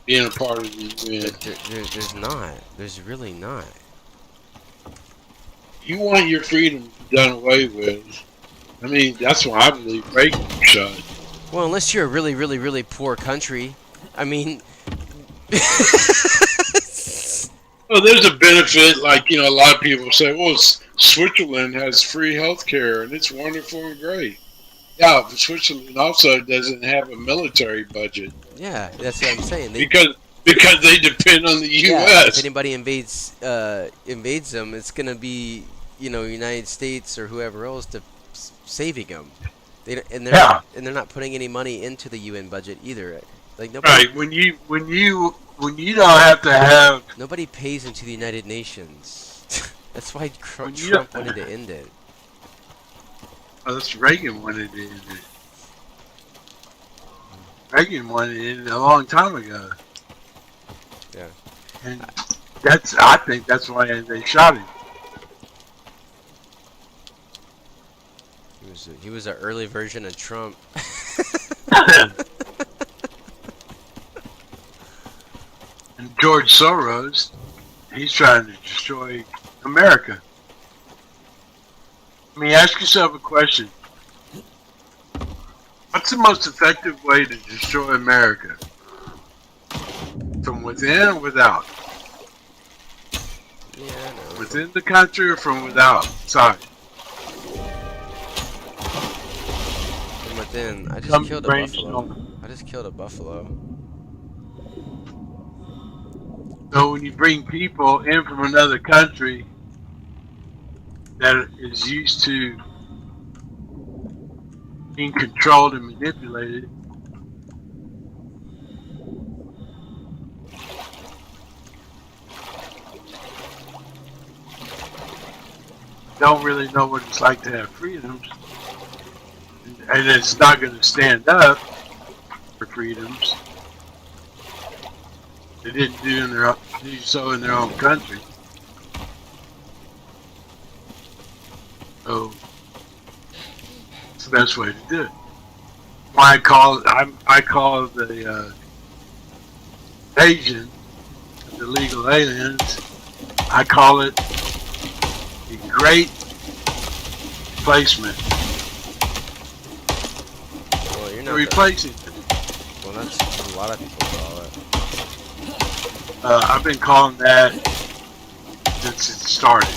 being a part of the UN. There's not. There's really not. You want your freedom done away with. I mean, that's why I believe Reagan was shot. Well, unless you're a really, really, really poor country. I mean... Well, there's a benefit, like, a lot of people say, well, Switzerland has free health care, and it's wonderful and great. Yeah, but Switzerland also doesn't have a military budget. Yeah, that's what I'm saying. Because they depend on the Yeah, U.S. if anybody invades them, it's gonna be United States or whoever else to saving them. They're not putting any money into the UN budget either. Like nobody. Right, when you don't have to have. Nobody pays into the United Nations. That's why Trump wanted to end it. Oh, that's Reagan wanted to end it. Reagan wanted to end it a long time ago. Yeah. And I think that's why they shot him. He was an early version of Trump. And George Soros, he's trying to destroy America. I mean, ask yourself a question. What's the most effective way to destroy America? From within or without? Yeah, I know. Within the country or from without? Sorry. From within. I just Come killed a range buffalo. north. I just killed a buffalo. So when you bring people in from another country that is used to being controlled and manipulated, don't really know what it's like to have freedoms, and it's not going to stand up for freedoms. They didn't do so in their own country. So it's the best way to do it. Why I call the Asian, the illegal aliens, I call it the great replacement. Well, you're They're not. replacing. Well, that's what a lot of people call it. I've been calling that since it started.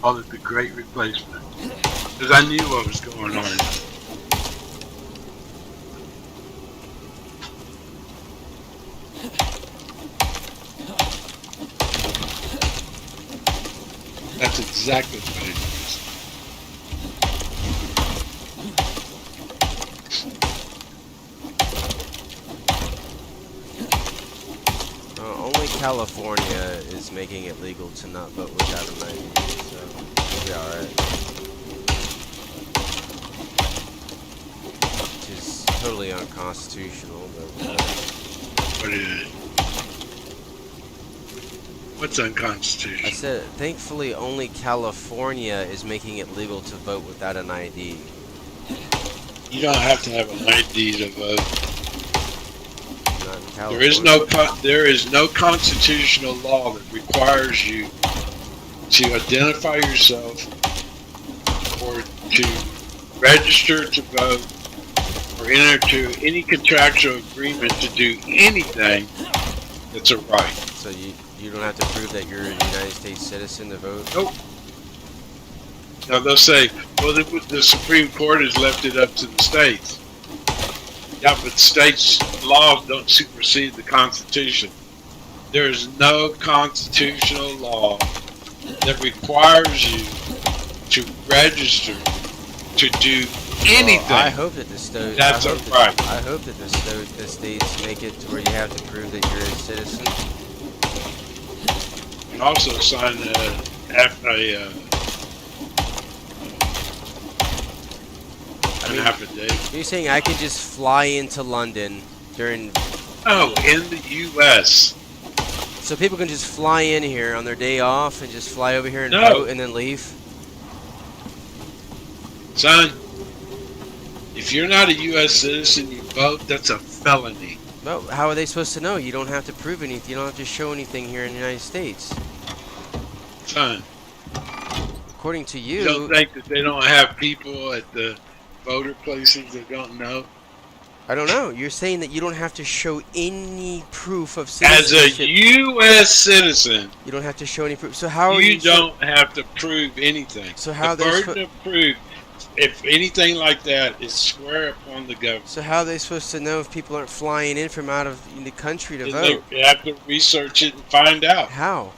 Call it the great replacement. Because I knew what was going on. That's exactly what it is. Only California is making it legal to not vote without an ID, so we'll be alright. Which is totally unconstitutional, but What is it? What's unconstitutional? I said, thankfully, only California is making it legal to vote without an ID. You don't have to have an ID to vote. Not in California. There is no constitutional law that requires you to identify yourself or to register to vote or enter into any contractual agreement to do anything that's a right. So you don't have to prove that you're a United States citizen to vote? Nope. Now they'll say, well, the Supreme Court has left it up to the states. Yeah, but states' laws don't supersede the Constitution. There is no constitutional law that requires you to register to do anything. Well, I hope that the states. That's a right. I hope that the states make it to where you have to prove that you're a citizen. And also sign an affidavit. You're saying I could just fly into London during? Oh, in the U.S. So people can just fly in here on their day off and just fly over here and No. vote and then leave? Son, if you're not a U.S. citizen, you vote, that's a felony. Well, how are they supposed to know? You don't have to prove anything. You don't have to show anything here in the United States. Son, According to you don't think that they don't have people at the voter places that don't know? I don't know. You're saying that you don't have to show any proof of As citizenship. a U.S. citizen, You don't have to show any proof. So how are you don't have to prove anything. So how the they burden of proof, if anything like that, is square upon the government. So how are they supposed to know if people aren't flying in from out of the country to And vote? they have to research it and find out. How?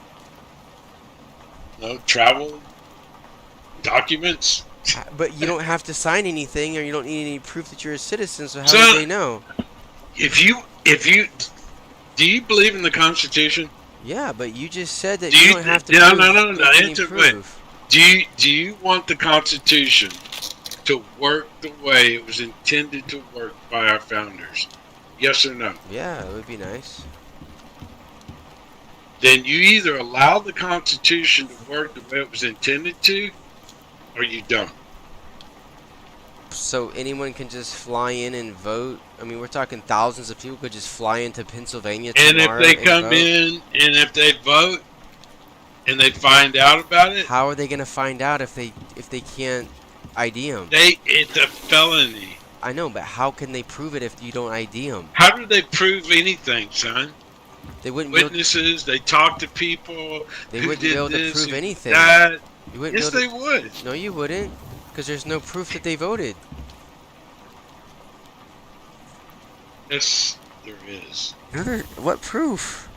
No travel documents. But you don't have to sign anything, or you don't need any proof that you're a citizen. So how Son, do they know? If you do you believe in the Constitution? Yeah, but you just said that Do you you- don't have to. no, prove no, no, no, any answer me. proof. Do you want the Constitution to work the way it was intended to work by our founders? Yes or no? Yeah, it would be nice. Then you either allow the Constitution to work the way it was intended to, or you don't. So anyone can just fly in and vote. I mean, we're talking thousands of people could just fly into Pennsylvania And if tomorrow they and come vote. in and if they vote and they find out about it, How are they gonna find out if they can't ID them? it's a felony. I know, but how can they prove it if you don't ID them? How do they prove anything, son? They wouldn't be able, witnesses. They talk to people they who wouldn't be did able to this, prove who did anything. that. You wouldn't Yes, be they able would. to, no, you wouldn't, because there's no proof that they voted. Yes, there is. What proof?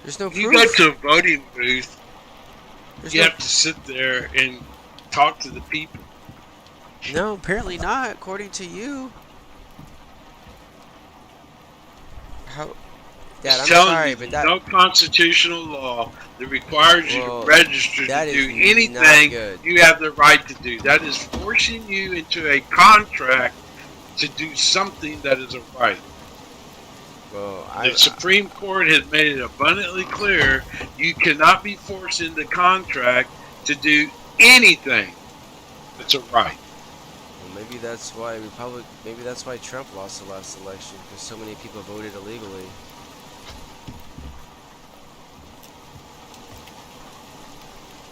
There's no You go proof. to a voting booth, There's you no, have to sit there and talk to the people. no, apparently not, according to you. How, Dad, It's I'm telling sorry, you but there's that, no constitutional law that requires you well, to register that to is do not anything good. you have the right to do. That is forcing you into a contract to do something that is a right. Well, The Supreme Court has made it abundantly clear you cannot be forced into contract to do anything that's a right. well, maybe that's why maybe that's why Trump lost the last election, because so many people voted illegally.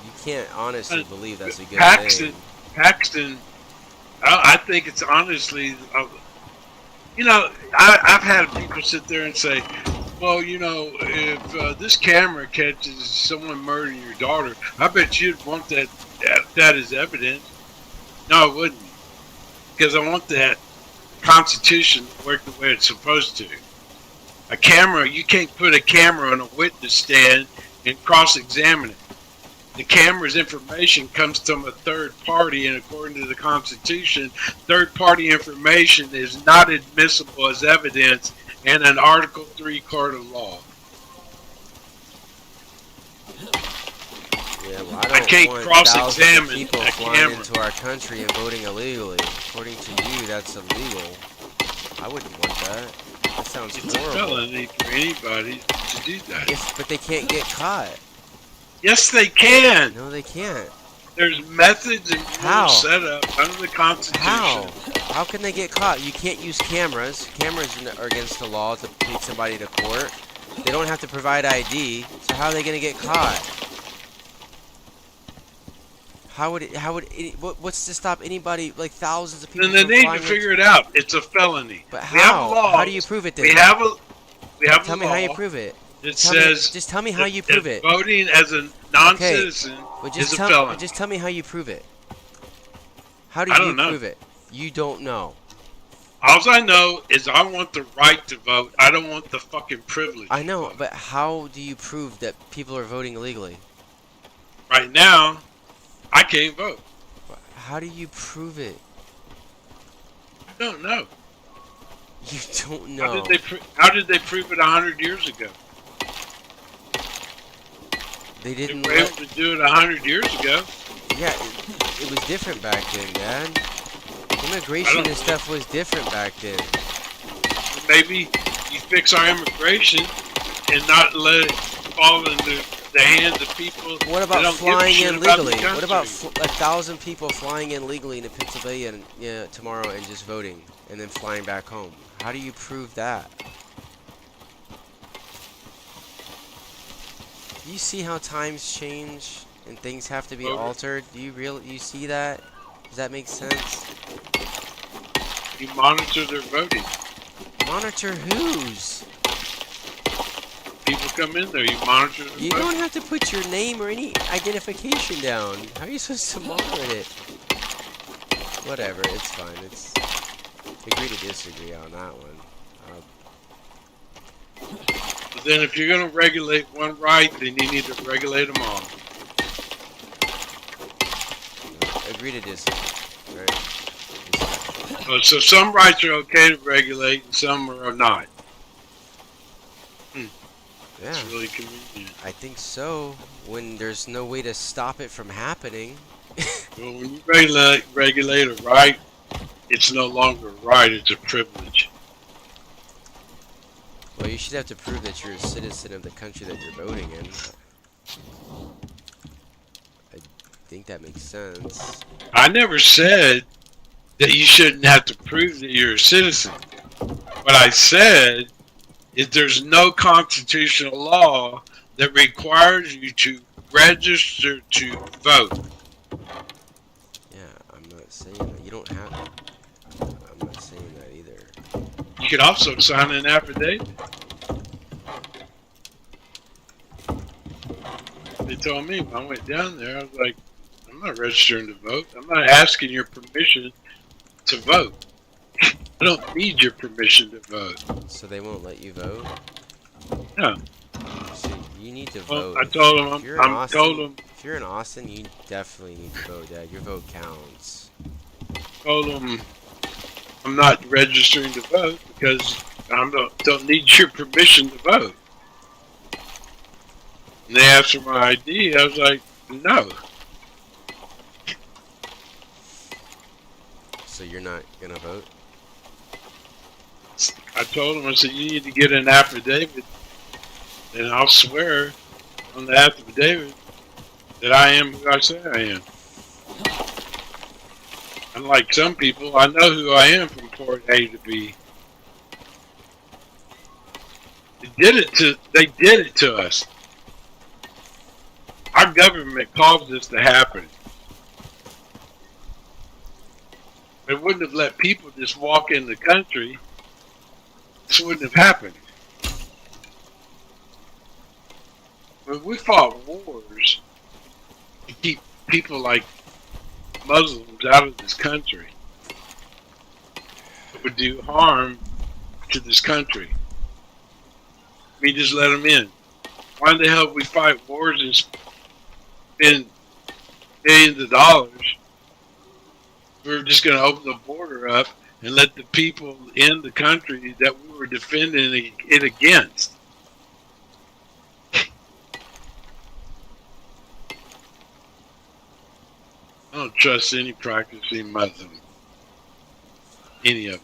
You can't honestly believe that's a good Paxton, thing. Paxton, I think it's honestly, I've had people sit there and say, well, if this camera catches someone murdering your daughter, I bet you'd want that as evidence. No, I wouldn't, because I want that Constitution to work the way it's supposed to. A camera, you can't put a camera on a witness stand and cross-examine it. The camera's information comes from a third party, and according to the Constitution, third-party information is not admissible as evidence in an Article 3 court of law. Yeah, well, I can't want cross-examine thousands of people a flying camera. into our country and voting illegally. According to you, that's illegal. I wouldn't want that. That sounds It's a horrible. felony for anybody to do that. But they can't get caught. Yes, they can. No, they can't. There's methods and How? rules set up under the Constitution. How? How can they get caught? You can't use cameras. Cameras are against the law to take somebody to court. They don't have to provide ID. So how are they going to get caught? What's to stop anybody, like thousands of people Then they from need to flying figure it out. It's a felony. But We have how? laws. How do you prove it then? We have a Tell me law how you prove it. that Tell me- says just tell me how that- you prove that it. voting as a non-citizen But is a felony. just tell me how you prove it. How do I you don't know. prove it? You don't know. All I know is I want the right to vote. I don't want the fucking privilege. I to know, vote. but how do you prove that people are voting illegally? Right now, I can't vote. How do you prove it? I don't know. You don't How know. How did they prove it 100 years ago? They They didn't were able to do it 100 years ago. Yeah, it was different back then, Dad. Immigration and stuff was different back then. Maybe you fix our immigration and not let it fall into the hands of people. What that about don't give a flying shit in about the legally? What about country. 1,000 people flying in legally into Pennsylvania tomorrow and just voting and then flying back home? How do you prove that? Do you see how times change and things have to be altered? Do you see that? Does that make sense? You monitor their voting. Monitor whose? People come in there, you monitor their You voting. don't have to put your name or any identification down. How are you supposed to monitor it? Whatever, it's fine. It's agree to disagree on that one. But then if you're going to regulate one right, then you need to regulate them all. Agree to disagree. Right? So some rights are okay to regulate and some are not. Yeah, It's really convenient. I think so. When there's no way to stop it from happening. Well, when you regulate a right, it's no longer a right, it's a privilege. Well, you should have to prove that you're a citizen of the country that you're voting in. I think that makes sense. I never said that you shouldn't have to prove that you're a citizen. What I said is there's no constitutional law that requires you to register to vote. Yeah, I'm not saying that. You don't have. I'm not saying that either. You could also sign an affidavit. They told me when I went down there, I was like, I'm not registering to vote. I'm not asking your permission to vote. I don't need your permission to vote. So they won't let you vote? No. So you need to Well, vote. I told them, If you're in Austin, told them, if you're in Austin, you definitely need to vote, Dad. Your vote counts. I'm not registering to vote because I don't need your permission to vote. And they asked for my ID. I was like, no. So you're not gonna vote? I told them, I said, you need to get an affidavit, and I'll swear on the affidavit that I am who I say I am. Unlike some people, I know who I am from port A to B. They did it to us. Our government caused this to happen. They wouldn't have let people just walk in the country. This wouldn't have happened. When we fought wars to keep people like Muslims out of this country, it would do harm to this country. We just let them in. Why the hell we fight wars and spend billions of dollars? We're just going to open the border up and let the people in the country that we were defending it against. I don't trust any practicing Muslim. Any of them.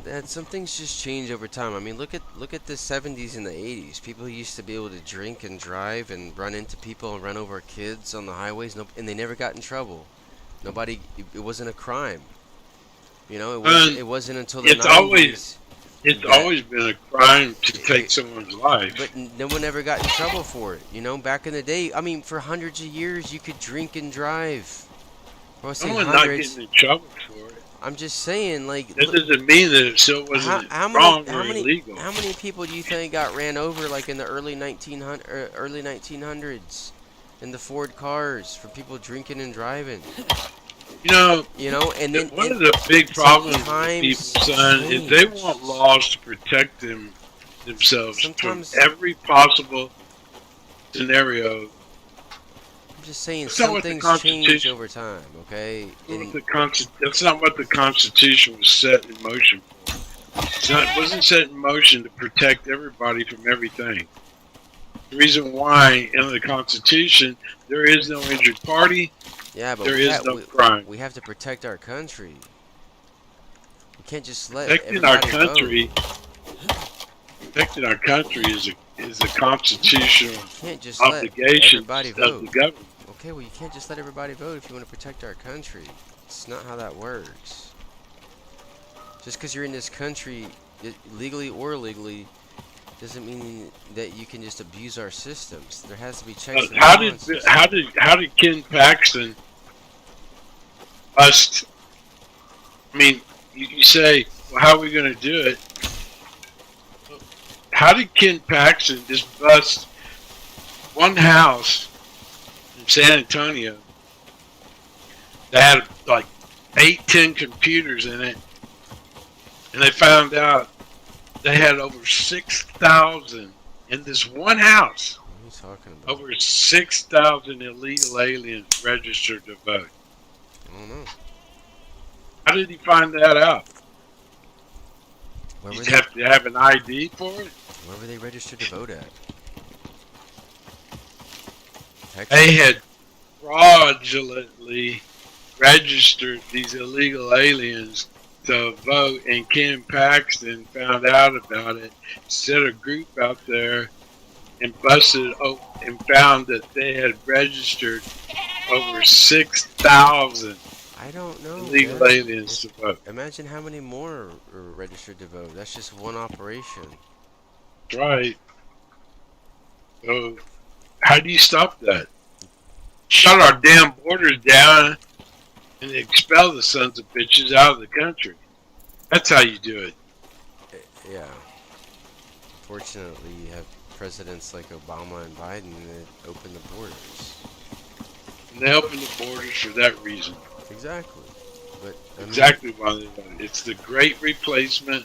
Dad, some things just change over time. I mean, look at the 70s and the 80s. People used to be able to drink and drive and run into people and run over kids on the highways, and they never got in trouble. Nobody, it wasn't a crime. You know, it wasn't until the 90s. It's always been a crime to take someone's life. But no one ever got in trouble for it. You know, back in the day, I mean, for hundreds of years, you could drink and drive. Someone's not getting in trouble for it. I'm just saying, like... That doesn't mean that it still wasn't wrong or illegal. How many people do you think got ran over, like, in the early 1900s? In the Ford cars, for people drinking and driving? You know, and then one of the big problems with people, son, is they want laws to protect themselves from every possible scenario. I'm just saying, some things change over time, okay? That's not what the Constitution was set in motion for. It wasn't set in motion to protect everybody from everything. The reason why in the Constitution there is no injured party. Yeah, but there is no crime. We have to protect our country. We can't just let protecting our country. Protecting our country is a constitutional obligation of the government. Okay, well, you can't just let everybody vote if you want to protect our country. It's not how that works. Just because you're in this country, legally or illegally, doesn't mean that you can just abuse our systems. There has to be checks and balances. How did Ken Paxton bust? I mean, you say, well, how are we going to do it? How did Ken Paxton just bust one house in San Antonio that had like 8-10 computers in it, and they found out they had over 6,000 in this one house. What are you talking about? Over 6,000 illegal aliens registered to vote. I don't know. How did he find that out? You have to have an ID for it? Where were they registered to vote at? Texas? They had fraudulently registered these illegal aliens to vote, and Ken Paxton found out about it, set a group out there, and busted and found that they had registered over 6,000 I don't know. illegal aliens to vote. Imagine how many more are registered to vote. That's just one operation. That's right. So how do you stop that? Shut our damn borders down and expel the sons of bitches out of the country. That's how you do it. Yeah. Fortunately, you have presidents like Obama and Biden that open the borders. And they open the borders for that reason. Exactly. But I mean, Exactly why they done it. It's the great replacement,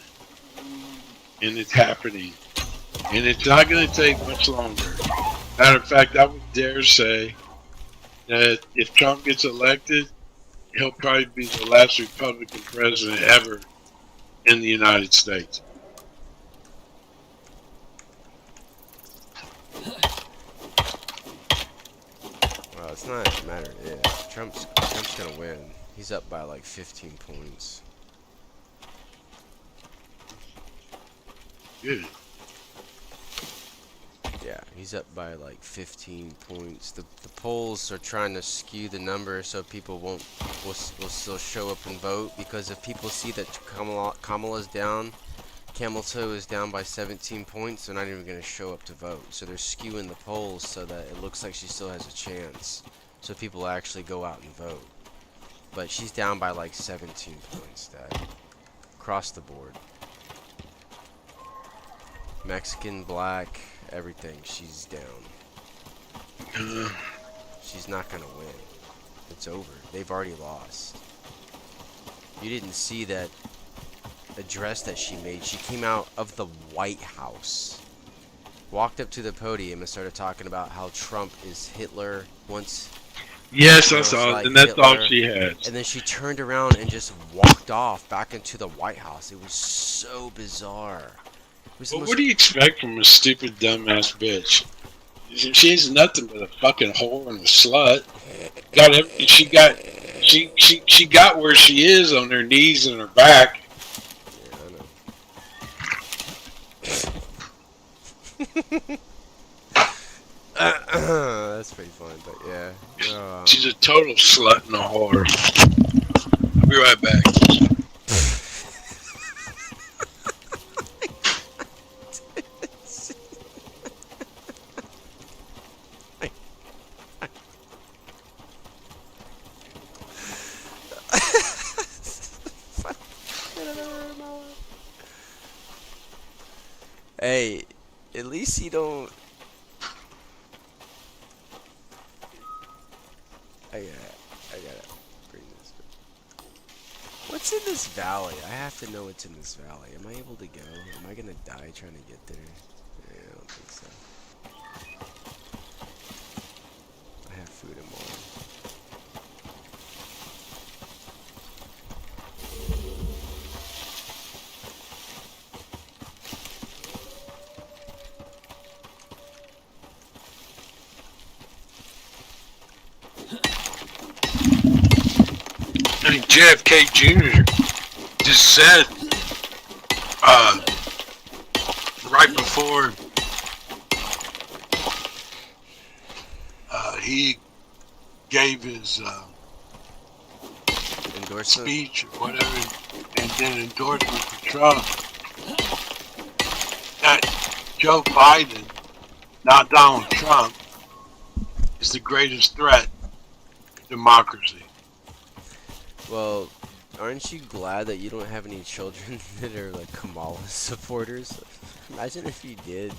and it's happening. And it's not going to take much longer. Matter of fact, I would dare say that if Trump gets elected, he'll probably be the last Republican president ever in the United States. well, it's not a matter. Yeah, Trump's gonna win. He's up by like 15 points. Good. Yeah, he's up by like 15 points. The polls are trying to skew the number so people will still show up and vote, because if people see that Kamala's down, Camel Toe is down by 17 points, they're not even going to show up to vote. So they're skewing the polls so that it looks like she still has a chance, so people actually go out and vote. But she's down by like 17 points, Dad. Across the board. Mexican, black, everything, she's down. She's not gonna win. It's over. They've already lost. You didn't see that address that she made. She came out of the White House, walked up to the podium and started talking about how Trump is Hitler once. Yes, I saw it, and that's all she had. And then she turned around and just walked off back into the White House. It was so bizarre. Well, what do you expect from a stupid, dumbass bitch? She's nothing but a fucking whore and a slut. Got everything she got. She got where she is on her knees and her back. Yeah, I know. That's pretty fun, but yeah. She's a total slut and a whore. I'll be right back. Hey, at least you don't. I gotta bring this. What's in this valley? I have to know what's in this valley. Am I able to go? Am I gonna die trying to get there? Yeah, I don't think so. I have food and water. I mean, JFK Jr. just said right before he gave his Endorsement? speech or whatever, and then endorsement for Trump, that Joe Biden, not Donald Trump, is the greatest threat to democracy. Well, aren't you glad that you don't have any children that are like Kamala supporters? Imagine if you did.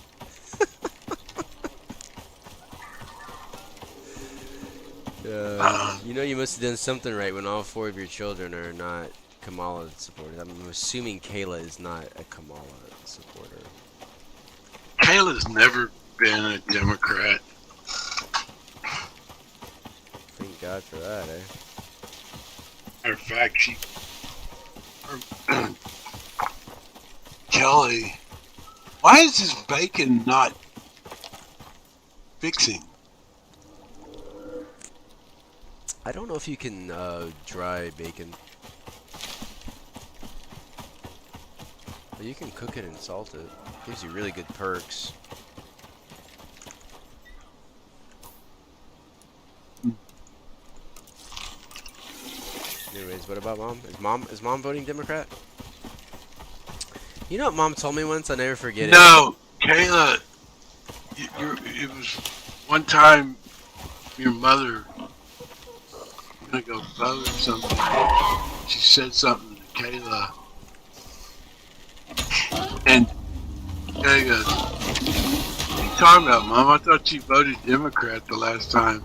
You know you must have done something right when all 4 of your children are not Kamala supporters. I'm assuming Kayla is not a Kamala supporter. Kayla's never been a Democrat. Thank God for that, eh? Matter of fact, Kelly, why is this bacon not fixing? I don't know if you can dry bacon. But you can cook it and salt it. Gives you really good perks. Anyways, what about mom? Is mom voting Democrat? You know what mom told me once? I'll never forget it. No, Kayla, it was one time your mother gonna go vote or something. She said something to Kayla, and Kayla goes, "What are you talking about, Mom? I thought you voted Democrat the last time."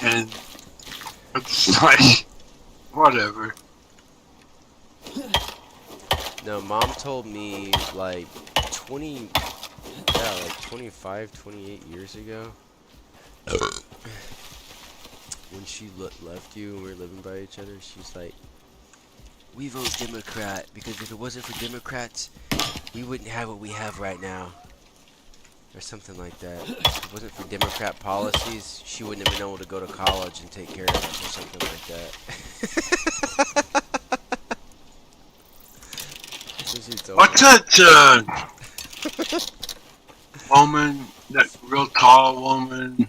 And I'm just like, whatever. No, Mom told me like 20, yeah, like 25, 28 years ago. When she left you and we were living by each other, she's like, we vote Democrat because if it wasn't for Democrats, we wouldn't have what we have right now. Or something like that. If it wasn't for Democrat policies, she wouldn't have been able to go to college and take care of us or something like that. So she told What's me. that woman, that real tall woman?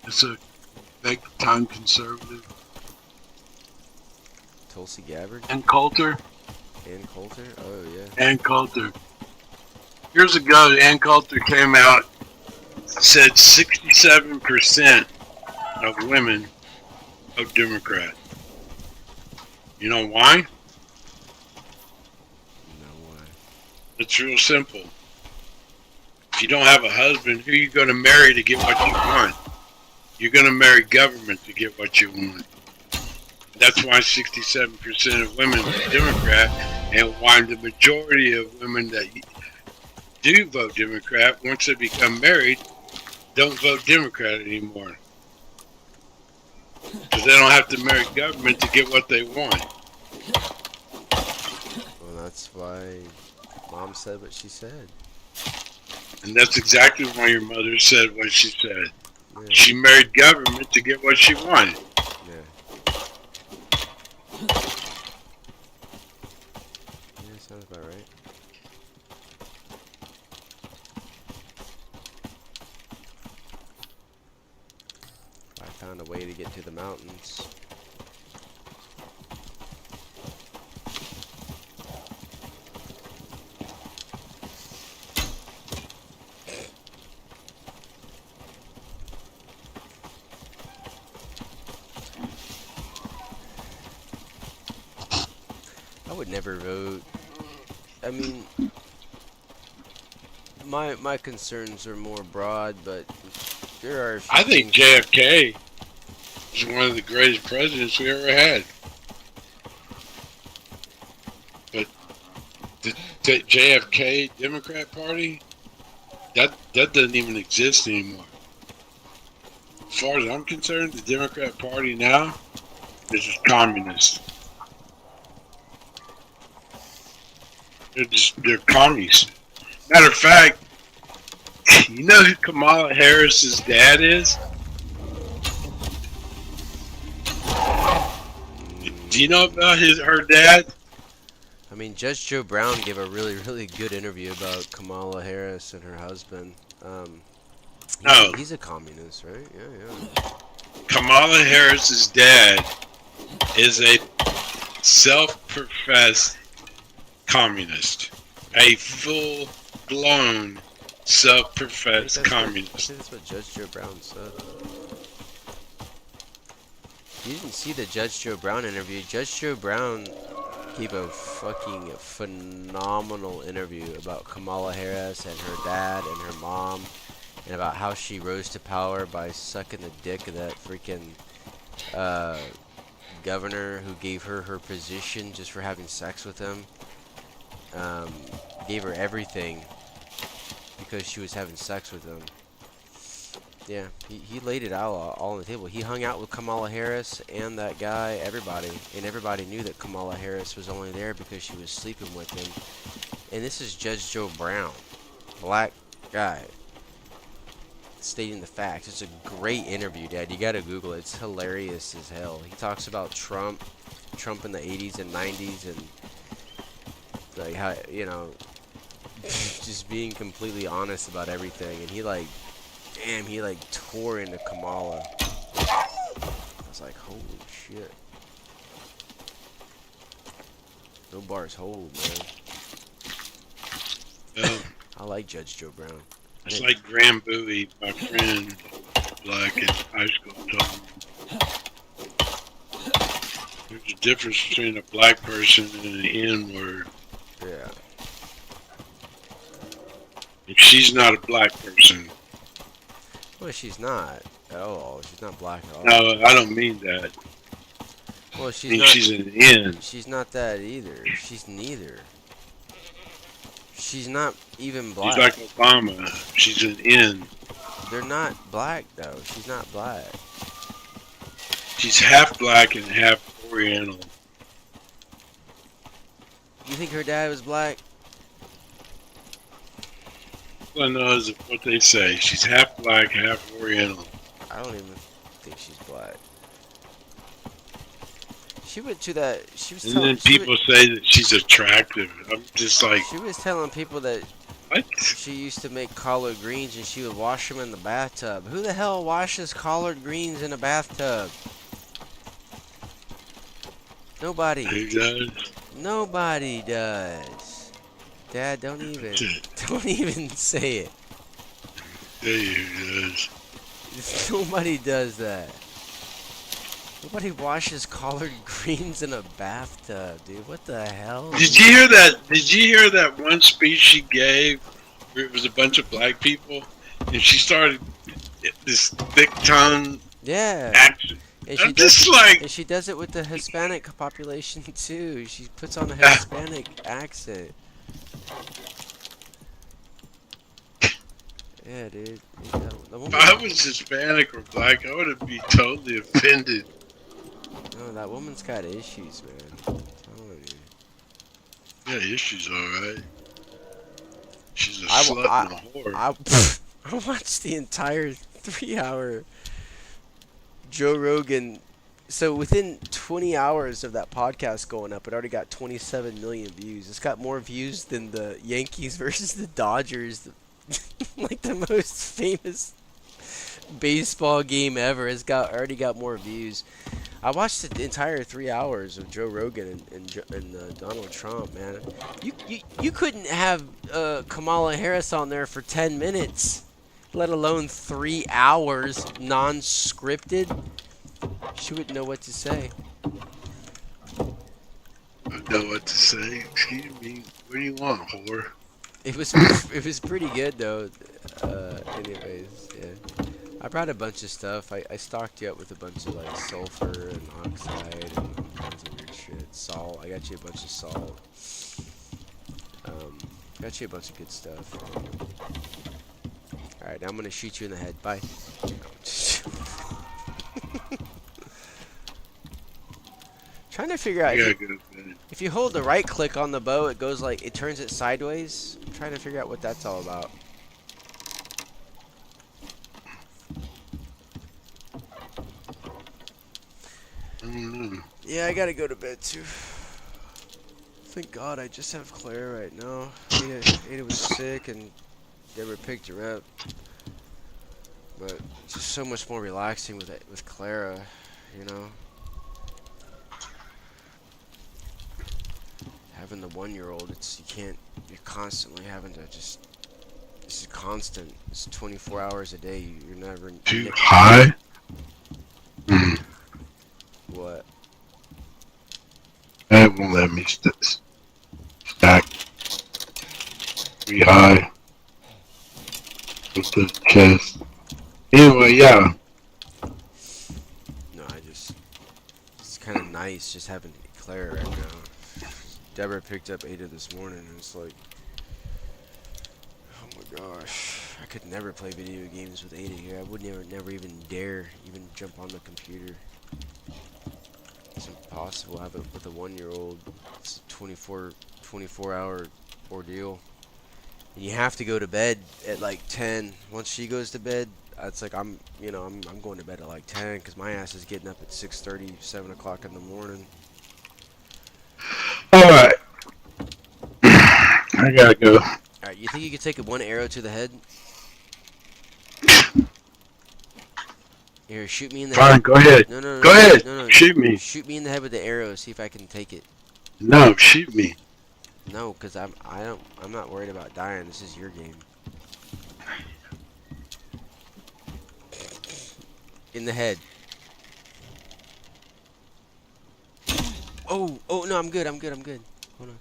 It's a big time conservative. Tulsi Gabbard? Ann Coulter? Ann Coulter? Oh, yeah. Ann Coulter. Years ago, Ann Coulter came out, said 67% of women vote Democrat. You know why? No way. It's real simple. If you don't have a husband, who are you going to marry to get what you want? You're going to marry government to get what you want. That's why 67% of women vote Democrat, and why the majority of women that do vote Democrat, once they become married, don't vote Democrat anymore. Because they don't have to marry government to get what they want. Well, that's why Mom said what she said. And that's exactly why your mother said what she said. Yeah. She married government to get what she wanted. Yeah. Yeah, sounds about right. I found a way to get to the mountains. I would never vote. I mean, my concerns are more broad, but there are a few I think things. JFK is one of the greatest presidents we ever had. But the JFK Democrat Party, that doesn't even exist anymore. As far as I'm concerned, the Democrat Party now is just communist. They're commies. Matter of fact, you know who Kamala Harris's dad is? Do you know about her dad? I mean, Judge Joe Brown gave a really, really good interview about Kamala Harris and her husband. No. He's a communist, right? Yeah. Kamala Harris's dad is a self-professed communist. A full-blown self-professed I communist. think that's what Judge Joe Brown said. You didn't see the Judge Joe Brown interview. Judge Joe Brown gave a fucking phenomenal interview about Kamala Harris and her dad and her mom, and about how she rose to power by sucking the dick of that freaking governor who gave her her position just for having sex with him. Gave her everything because she was having sex with him. Yeah, he laid it out all on the table. He hung out with Kamala Harris and that guy, everybody, and everybody knew that Kamala Harris was only there because she was sleeping with him. And this is Judge Joe Brown, black guy, stating the facts. It's a great interview, Dad. You gotta Google it. It's hilarious as hell. He talks about Trump in the 80s and 90s, and like how, you know, just being completely honest about everything. And he like tore into Kamala. I was like, holy shit. No bars hold, man. Well, I like Judge Joe Brown. it's like Graham Bowie, my friend, black in high school, told me. There's a difference between a black person and an N-word. Yeah. If she's not a black person. Well, she's not at all. She's not black at all. No, I don't mean that. Well, I she's mean not. she's an N. She's not that either. She's neither. She's not even black. She's like Obama. She's an N. They're not black though. She's not black. She's half black and half Oriental. You think her dad was black? All I know is what they say. She's half black, half Oriental. I don't even think she's black. She went to that. She was And telling. then people say that she's attractive. I'm just like, She was telling people that what? she used to make collard greens and she would wash them in the bathtub. Who the hell washes collard greens in a bathtub? Nobody. Who does? Nobody does. Dad, don't even say it. Tell you who does. Nobody does that. Nobody washes collard greens in a bathtub, dude. What the hell? Did you hear that? Did you hear that one speech she gave where it was a bunch of black people and she started this thick tongue Yeah. accent? And she I'm just like, and she does it with the Hispanic population too. She puts on a Hispanic accent. Yeah, dude. The woman, if I was Hispanic or black, I would be totally offended. no, that woman's got issues, man. I'm telling you. Yeah, she's alright. She's a I- slut I- and a whore. I watched the entire 3-hour Joe Rogan. So within 20 hours of that podcast going up, it already got 27 million views. It's got more views than the Yankees versus the Dodgers, like the most famous baseball game ever. It's already got more views. I watched the entire 3 hours of Joe Rogan and Donald Trump, man. You couldn't have Kamala Harris on there for 10 minutes, let alone 3 hours non-scripted. She wouldn't know what to say. I know what to say. Excuse me. What do you want, whore? It was pretty good though. Anyways, yeah. I brought a bunch of stuff. I stocked you up with a bunch of like sulfur and oxide and all kinds of weird shit. Salt. I got you a bunch of salt. Got you a bunch of good stuff. All right, now I'm gonna shoot you in the head. Bye. Trying to figure out I gotta go to bed. if you hold the right click on the bow, it goes like it turns it sideways. I'm trying to figure out what that's all about. I don't know. Yeah, I gotta go to bed too. Thank God I just have Claire right now. Ada was sick and never picked her up. But it's just so much more relaxing with Clara, you know. Having the 1-year-old, you're constantly having to just, this is constant. It's 24 hours a day. You're never. Too high? Mm. What? That won't let me stack. Too high. With the chest. Anyway, yeah. No, it's kind of nice just having Claire right now. Deborah picked up Ada this morning, and it's like, oh my gosh, I could never play video games with Ada here. I would never even dare even jump on the computer. It's impossible. I have it with a 1-year-old. It's a 24-hour ordeal. And you have to go to bed at like 10. Once she goes to bed, it's like I'm going to bed at like 10 because my ass is getting up at 6:30, 7 o'clock in the morning. Alright. I gotta go. Alright, you think you could take one arrow to the head? Here, shoot me in the Fine, head. go ahead. No. Go ahead. No. Shoot me. Shoot me in the head with the arrow, see if I can take it. No, shoot me. No, cause I'm not worried about dying. This is your game. In the head. Oh no, I'm good. Hold on.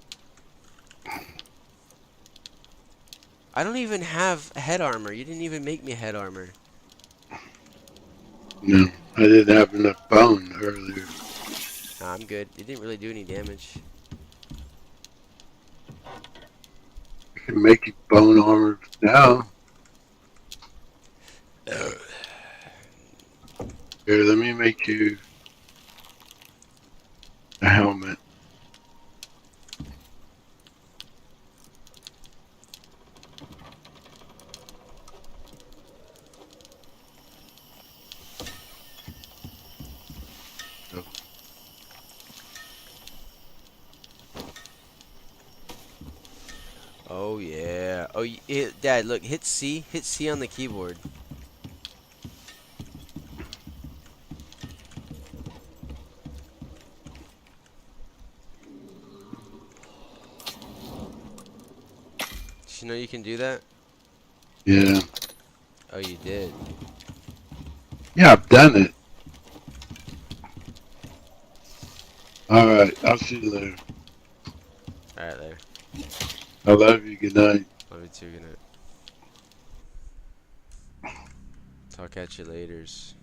I don't even have head armor. You didn't even make me head armor. No, I didn't have enough bone earlier. Nah, I'm good. It didn't really do any damage. I can make you bone armor now. Here, let me make you a helmet. Oh yeah. Oh, Dad, look. Hit C. Hit C on the keyboard. Did you know you can do that? Yeah. Oh, you did. Yeah, I've done it. Alright, I'll see you later. All right, later. I love you. Good night. Love you too. Good night. Talk at you laters.